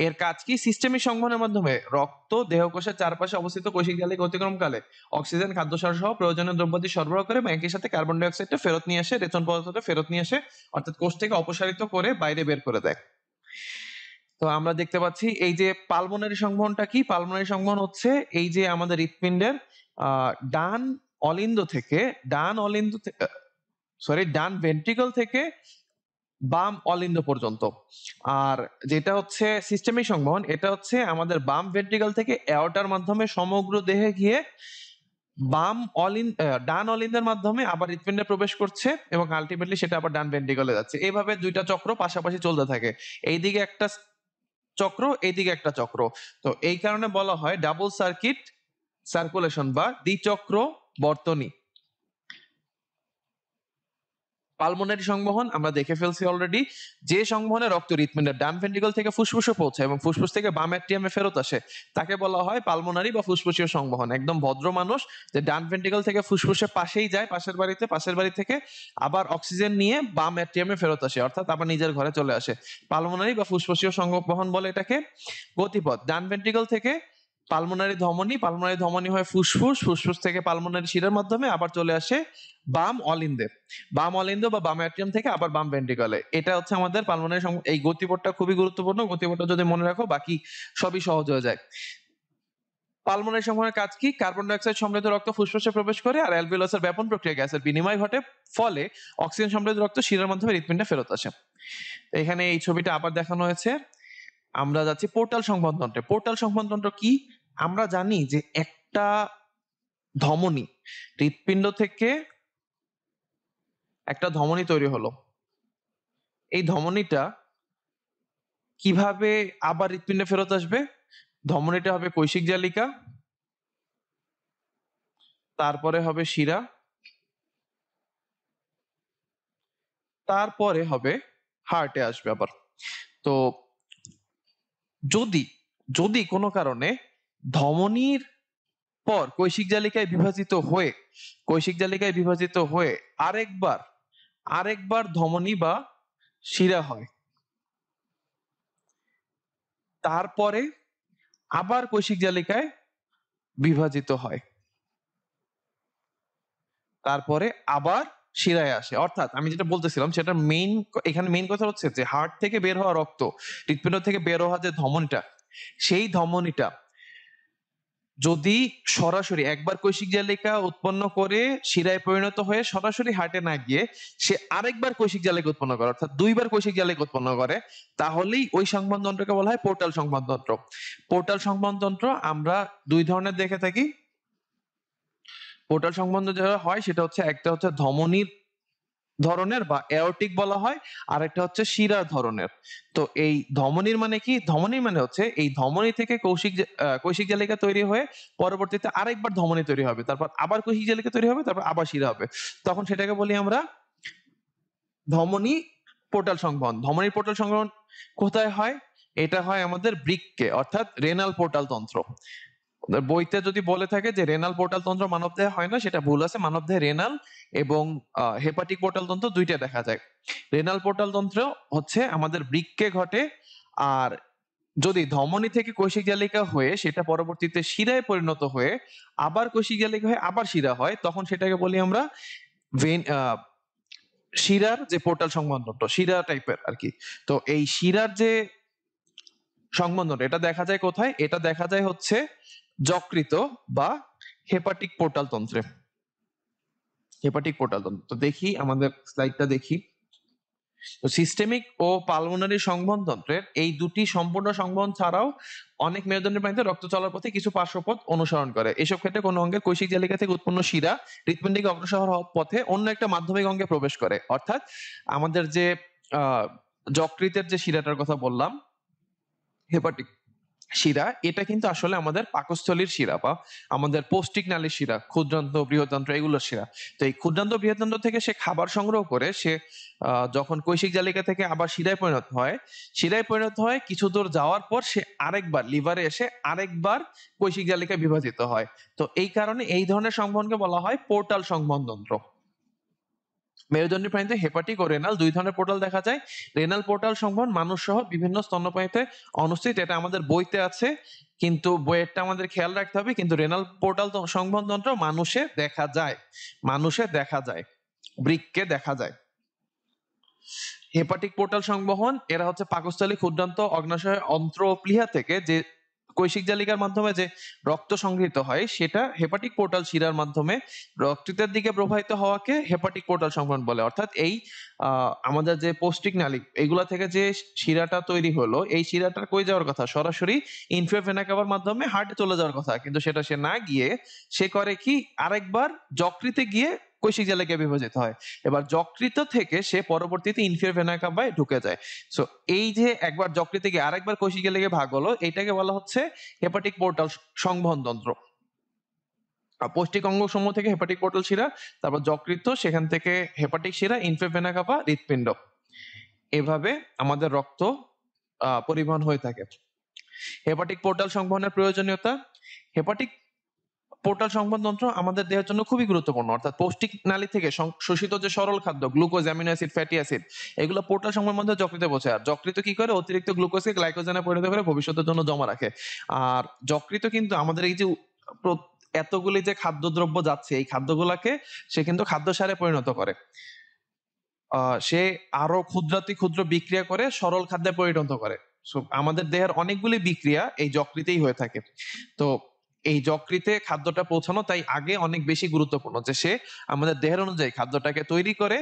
এর কাজ কি? সিস্টেমিক সংবহনের মাধ্যমে রক্ত দেহকোষের চারপাশে অবস্থিত কৈশিক জালিকা অতিক্রমকালে অক্সিজেন, খাদ্যসার সহ প্রয়োজনীয় দ্রব্যাদি সরবরাহ করে এবং একই সাথে কার্বন ডাই অক্সাইডটা ফেরত নিয়ে আসে, রেচন পদার্থটা ফেরত নিয়ে আসে, অর্থাৎ কোষ থেকে অপসারিত করে বাইরে বের করে দেয়। তো আমরা দেখতে পাচ্ছি এই যে পালমোনারি সংবহনটা কি? পালমোনারি সংবহন হচ্ছে এই যে আমাদের হৃৎপিণ্ডের ডান অলিন্দ থেকে ডান ভেন্ট্রিকল থেকে বাম অলিন্দ পর্যন্ত। আর যেটা হচ্ছে সিস্টেমিক সংবহন, এটা হচ্ছে আমাদের বাম ভেন্ট্রিকল থেকে অ্যাওর্টার মাধ্যমে সমগ্র দেহে গিয়ে ডান অলিন্দের মাধ্যমে আবার হৃৎপিণ্ডে প্রবেশ করছে এবং আলটিমেটলি সেটা আবার ডান ভেন্ট্রিকলে যাচ্ছে। এইভাবে দুইটা চক্র পাশাপাশি চলতে থাকে, এইদিকে একটা চক্র, এইদিকে একটা চক্র। তো এই কারণে বলা হয় ডাবল সার্কিট সার্কুলেশন বা দ্বিচক্র বর্তনী। পালমোনারি সংবহন আমরা দেখে ফেলছি অলরেডি, যে সংবহনে রক্ত হৃৎপিণ্ডের ডান ভেন্ট্রিকল থেকে ফুসফুসে পৌঁছায় এবং ফুসফুস থেকে বাম অ্যাট্রিয়ামে ফেরত আসে, তাকে বলা হয় পালমোনারি বা ফুসফুসীয় সংবহন। একদম ভদ্র মানুষ যে ডান ভেন্ট্রিকল থেকে ফুসফুসে পাশেই যায়, পাশের বাড়ি থেকে আবার অক্সিজেন নিয়ে বাম অ্যাট্রিয়ামে ফেরত আসে, অর্থাৎ আবার নিজের ঘরে চলে আসে, পালমোনারি বা ফুসফুসীয় সংবহন বলে এটাকে। গতিপথ: ডান ভেন্ট্রিকল থেকে পালমোনারি ধমনী হয় ফুসফুস, ফুসফুস থেকে পালমোনারি শিরার মাধ্যমে আবার চলে আসে বাম অলিন্দে, বাম অলিন্দ বা বাম অ্যাট্রিয়াম থেকে আবার বাম ভেন্ট্রিকলে। এটা হচ্ছে আমাদের পালমোনারি এই গতিপথটা খুবই গুরুত্বপূর্ণ। গতিপথটা যদি মনে রাখো বাকি সবই সহজ হয়ে যায়। পালমোনারি সংবহনের কাজ কি? কার্বন ডাই অক্সাইড সমৃদ্ধ রক্ত ফুসফুসে প্রবেশ করে আর অ্যালভিওলাসের ব্যাপন প্রক্রিয়া গ্যাসের বিনিময় ঘটে, ফলে অক্সিজেন সমৃদ্ধ রক্ত শিরার মাধ্যমে হৃৎপিণ্ডে ফেরত আসে। এখানে এই ছবিটা আবার দেখানো হয়েছে। আমরা যাচ্ছি পোর্টাল সংবহন তন্ত্রে। পোর্টাল সংবহন তন্ত্র কি? আমরা জানি যে একটা ধমনী, হৃৎপিণ্ড থেকে একটা ধমনী তৈরি হলো, এই ধমনীটা কিভাবে আবার হৃৎপিণ্ডে ফেরত আসবে? ধমনীটা হবে কৈশিক জালিকা, তারপরে হবে শিরা, তারপরে হবে হার্টে আসবে আবার। তো যদি যদি কোনো কারণে ধমনীর পর কৈশিক জালিকায় বিভাজিত হয়ে আরেকবার ধমনী বা শিরা হয়, তারপরে আবার কৈশিক জালিকায় বিভাজিত হয়, তারপরে আবার শিরায় আসে। অর্থাৎ আমি যেটা বলতেছিলাম সেটা এখানে মেইন কথা হচ্ছে যে হার্ট থেকে বের হওয়া রক্ত, হৃৎপিণ্ড থেকে বের হওয়া যে ধমনীটা, সেই ধমনীটা যদি সরাসরি একবার কৈশিক জালিকা উৎপন্ন করে শিরায় পরিণত হয়ে সরাসরি হার্টে না গিয়ে সে আরেকবার কৈশিক জালিকা উৎপন্ন করে, অর্থাৎ দুইবার কৈশিক জালিকা উৎপন্ন করে, তাহলেই ওই সংবহনতন্ত্রকে বলা হয় পোর্টাল সংবহনতন্ত্র। পোর্টাল সংবহনতন্ত্র আমরা দুই ধরনের দেখে থাকি। পোর্টাল সংবহন যেটা হয় সেটা হচ্ছে, একটা হচ্ছে ধমনীর ধরনের বা এওরটিক বলা হয়, আর একটা হচ্ছে শিরা ধরনের। তো এই ধমনীর মানে কি? ধমনীর মানে হচ্ছে এই ধমনী থেকে কৈশিক জালিকা তৈরি হয়ে পরবর্তীতে আরেকবার ধমনী তৈরি হবে, তারপর আবার কৈশিক জালিকা তৈরি হবে, তারপর আবার শিরা হবে, তখন সেটাকে বলি আমরা ধমনী পোর্টাল সংবহন। ধমনী পোর্টাল সংবহন কোথায় হয়? এটা হয় আমাদের বৃক্কে, অর্থাৎ রেনাল পোর্টাল তন্ত্র। বইতে যদি বলে থাকে যে রেনাল পোর্টাল তন্ত্র মানবদেহে হয় না, সেটা ভুল আছে। মানবদেহে রেনাল এবং হেপাটিক পোর্টাল তন্ত্র দুইটা দেখা যায়। রেনাল পোর্টাল তন্ত্র হচ্ছে আমাদের বৃক্কে ঘটে, আর যদি ধমনী থেকে কৈশিক জালিকা হয়ে সেটা পরবর্তীতে শিরায় পরিণত হয়ে আবার কৈশিক জালিকা হয়ে আবার শিরা হয়, তখন সেটাকে বলি আমরা ভেন শিরার যে পোর্টাল সংবহনতন্ত্র, শিরা টাইপের আর কি। তো এই শিরার যে সংবন্ধন এটা দেখা যায় কোথায়? এটা দেখা যায় হচ্ছে যকৃত বা হেপাটিক পোর্টাল তন্ত্রে। হেপাটিক পোর্টাল তন্ত্র, তো দেখি আমাদের স্লাইডটা দেখি। তো সিস্টেমিক ও পালমোনারি সংবহন তন্ত্রের এই দুটি সম্পূর্ণ সংবহন ছাড়াও অনেক মেরুদণ্ডী প্রাণীতে রক্ত চলার পথে কিছু পার্শ্বপথ অনুসরণ করে। এসব ক্ষেত্রে কোনো অঙ্গের কৈশিক জালিকা থেকে উৎপন্ন শিরা হৃৎপিণ্ডকে অগ্রসর হওয়ার পথে অন্য একটা মাধ্যমিক অঙ্গে প্রবেশ করে। অর্থাৎ আমাদের যে যকৃতের যে শিরাটার কথা বললাম, হেপাটিক শিরা, এটা কিন্তু আসলে আমাদের পাকস্থলীর শিরা বা আমাদের পৌষ্টিক নালীর শিরা, ক্ষুদ্রান্ত বৃহদান্ত্র এগুলোর শিরা। তো এই ক্ষুদ্রান্ত বৃহদান্ত্র থেকে সে খাবার সংগ্রহ করে সে যখন কৈশিক জালিকা থেকে আবার শিরায় পরিণত হয় কিছু দূর যাওয়ার পর সে আরেকবার লিভারে এসে আরেকবার কৈশিক জালিকায় বিভাজিত হয়। তো এই কারণে এই ধরনের সংবহনকে বলা হয় পোর্টাল সংবহন তন্ত্র। মেরুদণ্ডী প্রাণীতে হেপাটিক ও রেনাল দুই ধরনের পোর্টাল দেখা যায়। রেনাল পোর্টাল সংবহন মানুষ সহ বিভিন্ন স্তন্যপায়ীতে অনুষ্ঠিত, এটা আমাদের বইতে আছে, কিন্তু বইয়েরটা আমাদের খেয়াল রাখতে হবে। কিন্তু রেনাল পোর্টাল সংবহন তন্ত্র মানুষে দেখা যায়, বৃক্কে দেখা যায়। হেপাটিক পোর্টাল সংবহন এরা হচ্ছে পাকস্থলী, ক্ষুদ্রান্ত, অগ্নাশয়, অন্ত্র ও প্লীহা থেকে যে কৈশিক জালিকার মাধ্যমে যে রক্ত সংগৃহীত হয় সেটা হেপাটিক পোর্টাল শিরার মাধ্যমে রক্তের দিকে প্রবাহিত হওয়াকে হেপাটিক পোর্টাল সংবহন বলে। অর্থাৎ এই আমাদের যে পৌষ্টিক নালী এগুলা থেকে যে শিরাটা তৈরি হলো, এই শিরাটার কই যাওয়ার কথা? সরাসরি ইনফ্রা ভেনা কাভার মাধ্যমে হার্টে চলে যাওয়ার কথা, কিন্তু সেটা সে না গিয়ে সে করে কি আরেকবার যকৃতে গিয়ে কৈশিক জালিকায় বিভাজিত হয়। এবার যকৃত থেকে সে পরবর্তীতে ইনফিরিয়র ভেনা কাভায় ঢুকে যায়। সো এই যে একবার যকৃতে গিয়ে আরেকবার কৈশিক জালিকায় ভাগ হলো, এটাকে বলা হচ্ছে হেপাটিক পোর্টাল সংবহন তন্ত্র। পৌষ্টিক অঙ্গ সমূহ থেকে হেপাটিক পোর্টাল শিরা, তারপর যকৃত, সেখান থেকে হেপাটিক শিরা, ইনফিরিয়র ভেনা কাভা, হৃৎপিণ্ড, এভাবে আমাদের রক্ত পরিবহন হয়ে থাকে। হেপাটিক পোর্টাল সংবহনের প্রয়োজনীয়তা। হেপাটিক পোর্টাল সংবহন তন্ত্র আমাদের দেহের জন্য খুবই গুরুত্বপূর্ণ। অর্থাৎ পৌষ্টিক নালী থেকে শোষিত যে সরল খাদ্য, glucose, amino acid, fatty acid, এগুলো পোর্টাল সংবহনের মধ্যে যকৃতে পৌঁছায়। আর যকৃত কি করে? অতিরিক্ত গ্লুকোজকে গ্লাইকোজেনে পরিণত করে ভবিষ্যতের জন্য জমা রাখে। আর যকৃত কিন্তু আমাদের এই যে এতগুলি যে খাদ্যদ্রব্য যাচ্ছে, এই খাদ্যগুলাকে সে কিন্তু খাদ্য সারে পরিণত করে। সে আরো ক্ষুদ্র বিক্রিয়া করে সরল খাদ্যে পরিণত করে। আমাদের দেহের অনেকগুলি বিক্রিয়া এই যকৃতেই হয়ে থাকে। তো এই যকৃতে খাদ্যটা পৌঁছানো তাই আগে অনেক বেশি গুরুত্বপূর্ণ যে সে আমাদের দেহের অনুযায়ী খাদ্যটাকে তৈরি করে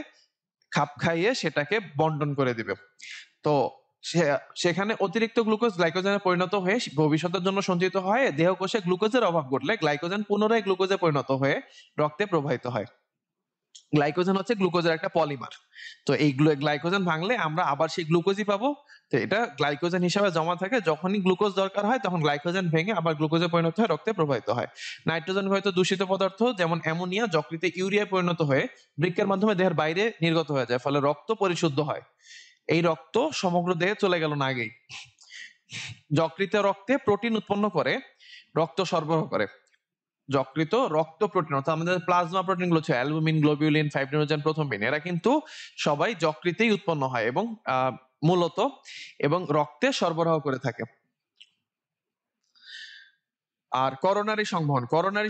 খাপ খাইয়ে সেটাকে বন্টন করে দিবে। তো সেখানে অতিরিক্ত গ্লুকোজ গ্লাইকোজেনে পরিণত হয়ে ভবিষ্যতের জন্য সঞ্চিত হয়। দেহকোষে গ্লুকোজের অভাব ঘটলে গ্লাইকোজেন পুনরায় গ্লুকোজে পরিণত হয়ে রক্তে প্রবাহিত হয়। গ্লাইকোজেন হচ্ছে গ্লুকোজের একটা পলিমার। তো এই গ্লাইকোজেন ভাঙলে আমরা আবার সেই গ্লুকোজই পাবো। তো এটা গ্লাইকোজেন হিসাবে জমা থাকে, যখনই গ্লুকোজ দরকার হয় তখন গ্লাইকোজেন ভেঙে আবার গ্লুকোজে পরিণত হয়ে রক্তে প্রবাহিত হয়। নাইট্রোজেন হয়তো দূষিত পদার্থ যেমন অ্যামোনিয়া যকৃতে ইউরিয়ায় পরিণত হয়ে বৃক্কের মাধ্যমে দেহের বাইরে নির্গত হয়ে যায়, ফলে রক্ত পরিশুদ্ধ হয়। এই রক্ত সমগ্র দেহে চলে গেল না আগেই। যকৃতে রক্তে প্রোটিন উৎপন্ন করে রক্ত সরবরাহ করে। যকৃত রক্ত প্রোটিন অর্থাৎ আমাদের প্লাজমা প্রোটিন গুলো হচ্ছে অ্যালবুমিন, গ্লোবিউলিন, ফাইব্রিনোজেন, প্রথমবিন, এরা কিন্তু সবাই যকৃতেই উৎপন্ন হয় এবং মূলত এবং রক্তে সরবরাহ করে থাকে। আর করোনারি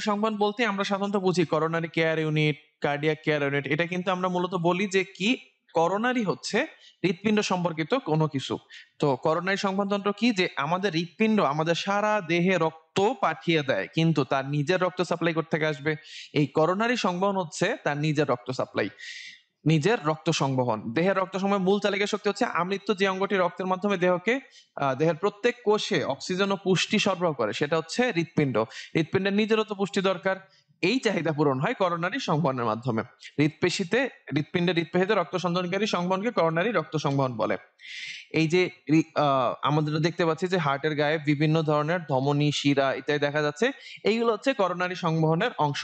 সংবহন বলতে আমরা সাধারণত বুঝি coronary care unit, cardiac care unit. এটা কিন্তু আমরা মূলত বলি যে কি করোনারি হচ্ছে হৃৎপিণ্ড সম্পর্কিত কোনো কিছু। তো করোনারি সংবহনতন্ত্র কি, যে আমাদের হৃৎপিণ্ড আমাদের সারা দেহে রক্ত পাঠিয়ে দেয় কিন্তু তার নিজের রক্ত সাপ্লাই করতে আসবে। এই করোনারি সংবহন হচ্ছে তার নিজের রক্ত সাপ্লাই, নিজের রক্ত সংবহন। দেহের রক্ত সংবহনের মূল চালিকা শক্তি হচ্ছে আমৃত্যু, যে অঙ্গটি রক্তের মাধ্যমে দেহের প্রত্যেক কোষে অক্সিজেন ও পুষ্টি সরবরাহ করে সেটা হচ্ছে হৃৎপিণ্ড। হৃৎপিণ্ডের নিজেরও তো পুষ্টি দরকার, এই চাহিদা পূরণ হয় করোনারি সংবহনের মাধ্যমে। হৃৎপিণ্ডে রক্ত সঞ্চালনকারী সংবহনকে করোনারি রক্ত সংবহন বলে। এই যে আমাদের দেখতে পাচ্ছি যে হার্টের গায়ে বিভিন্ন ধরনের ধমনী, শিরা ইত্যাদি দেখা যাচ্ছে, এইগুলো হচ্ছে করোনারি সংবহনের অংশ।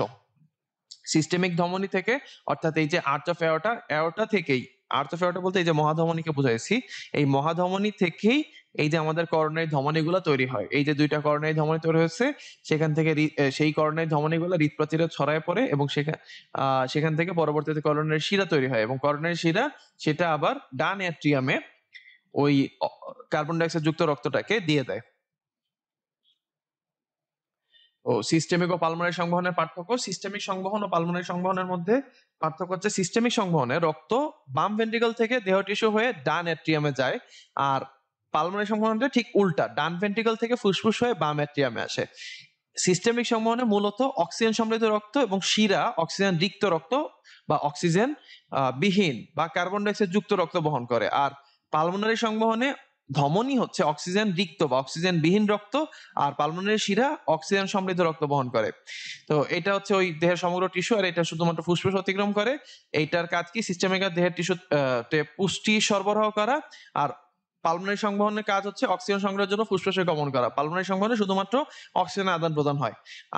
সিস্টেমিক ধমনী থেকে, অর্থাৎ এই যে আর্চ অফ এওর্টা, এওর্টা থেকেই, আর্চ অফ এওর্টা বলতে এই যে মহাধমনীকে বোঝাইছি, এই মহাধমনী থেকেই এই যে আমাদের করোনারি ধমনীগুলো তৈরি হয়। এই যে দুইটা করোনারি ধমনী তৈরি হয়েছে, সেখান থেকে সেই করোনারি ধমনীগুলো হৃৎপ্রাচীরে ছড়ায় পড়ে এবং সেখান থেকে পরবর্তীতে করোনারি শিরা তৈরি হয় এবং করোনারি শিরা সেটা আবার ডান অ্যাট্রিয়ামে ওই কার্বন ডাইঅক্সাইড যুক্ত রক্তটাকে দিয়ে দেয়। ও সিস্টেমিক ও পালমোনারি সংবহনের পার্থক্য। সিস্টেমিক সংবহন ও পালমোনারি সংবহনের মধ্যে পার্থক্য হচ্ছে সিস্টেমিক সংবহনে রক্ত বাম ভেন্ট্রিকল থেকে দেহ টিস্যু হয়ে ডান অ্যাট্রিয়ামে যায়, আর পালমোনারি সংবহনটা ঠিক উল্টা, ডান ভেন্ট্রিকল থেকে ফুসফুস হয়ে বাম অ্যাট্রিয়ামে আসে। সিস্টেমিক সংবহনে মূলত অক্সিজেন সমৃদ্ধ রক্ত এবং শিরা অক্সিজেন রিক্ত রক্ত বা অক্সিজেন বিহীন বা কার্বন ডাইঅক্সাইড যুক্ত রক্ত বহন করে। আর পালমোনারি সংবহনে ধমনী হচ্ছে অক্সিজেন রিক্ত বা অক্সিজেন বিহীন রক্ত, আর পালমোনারি শিরা অক্সিজেন সমৃদ্ধ রক্ত বহন করে। তো এটা হচ্ছে ওই দেহের সমগ্র টিস্যু, আর এটা শুধুমাত্র ফুসফুস অতিক্রম করে। এইটার কাজ কি, সিস্টেমিক দেহের টিস্যু পুষ্টি সরবরাহ করা, আর পালমোনারি সংবহনের কাজ হচ্ছে অক্সিজেন সংগ্রহের জন্য ফুসফুসে গমন করা। পালমোনারি সংবহনে শুধুমাত্র অক্সিজেনের আদান প্রদান হয়।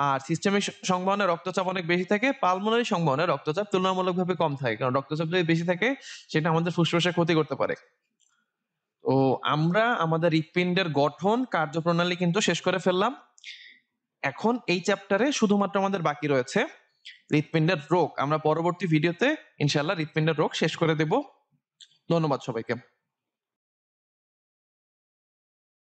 আর সিস্টেমিক সংবহনে রক্তচাপ অনেক বেশি থাকে, পালমোনারি সংবহনে রক্তচাপ তুলনামূলকভাবে কম থাকে, কারণ রক্তচাপ যদি বেশি থাকে সেটা আমাদের ফুসফুসে ক্ষতি করতে পারে। তো আমরা আমাদের হৃৎপিণ্ডের গঠন, কার্যপ্রণালী কিন্তু শেষ করে ফেললাম। এখন এই চ্যাপ্টারে শুধুমাত্র আমাদের বাকি রয়েছে হৃৎপিণ্ডের রোগ। আমরা পরবর্তী ভিডিওতে ইনশাআল্লাহ হৃৎপিণ্ডের রোগ শেষ করে দেব। ধন্যবাদ সবাইকে।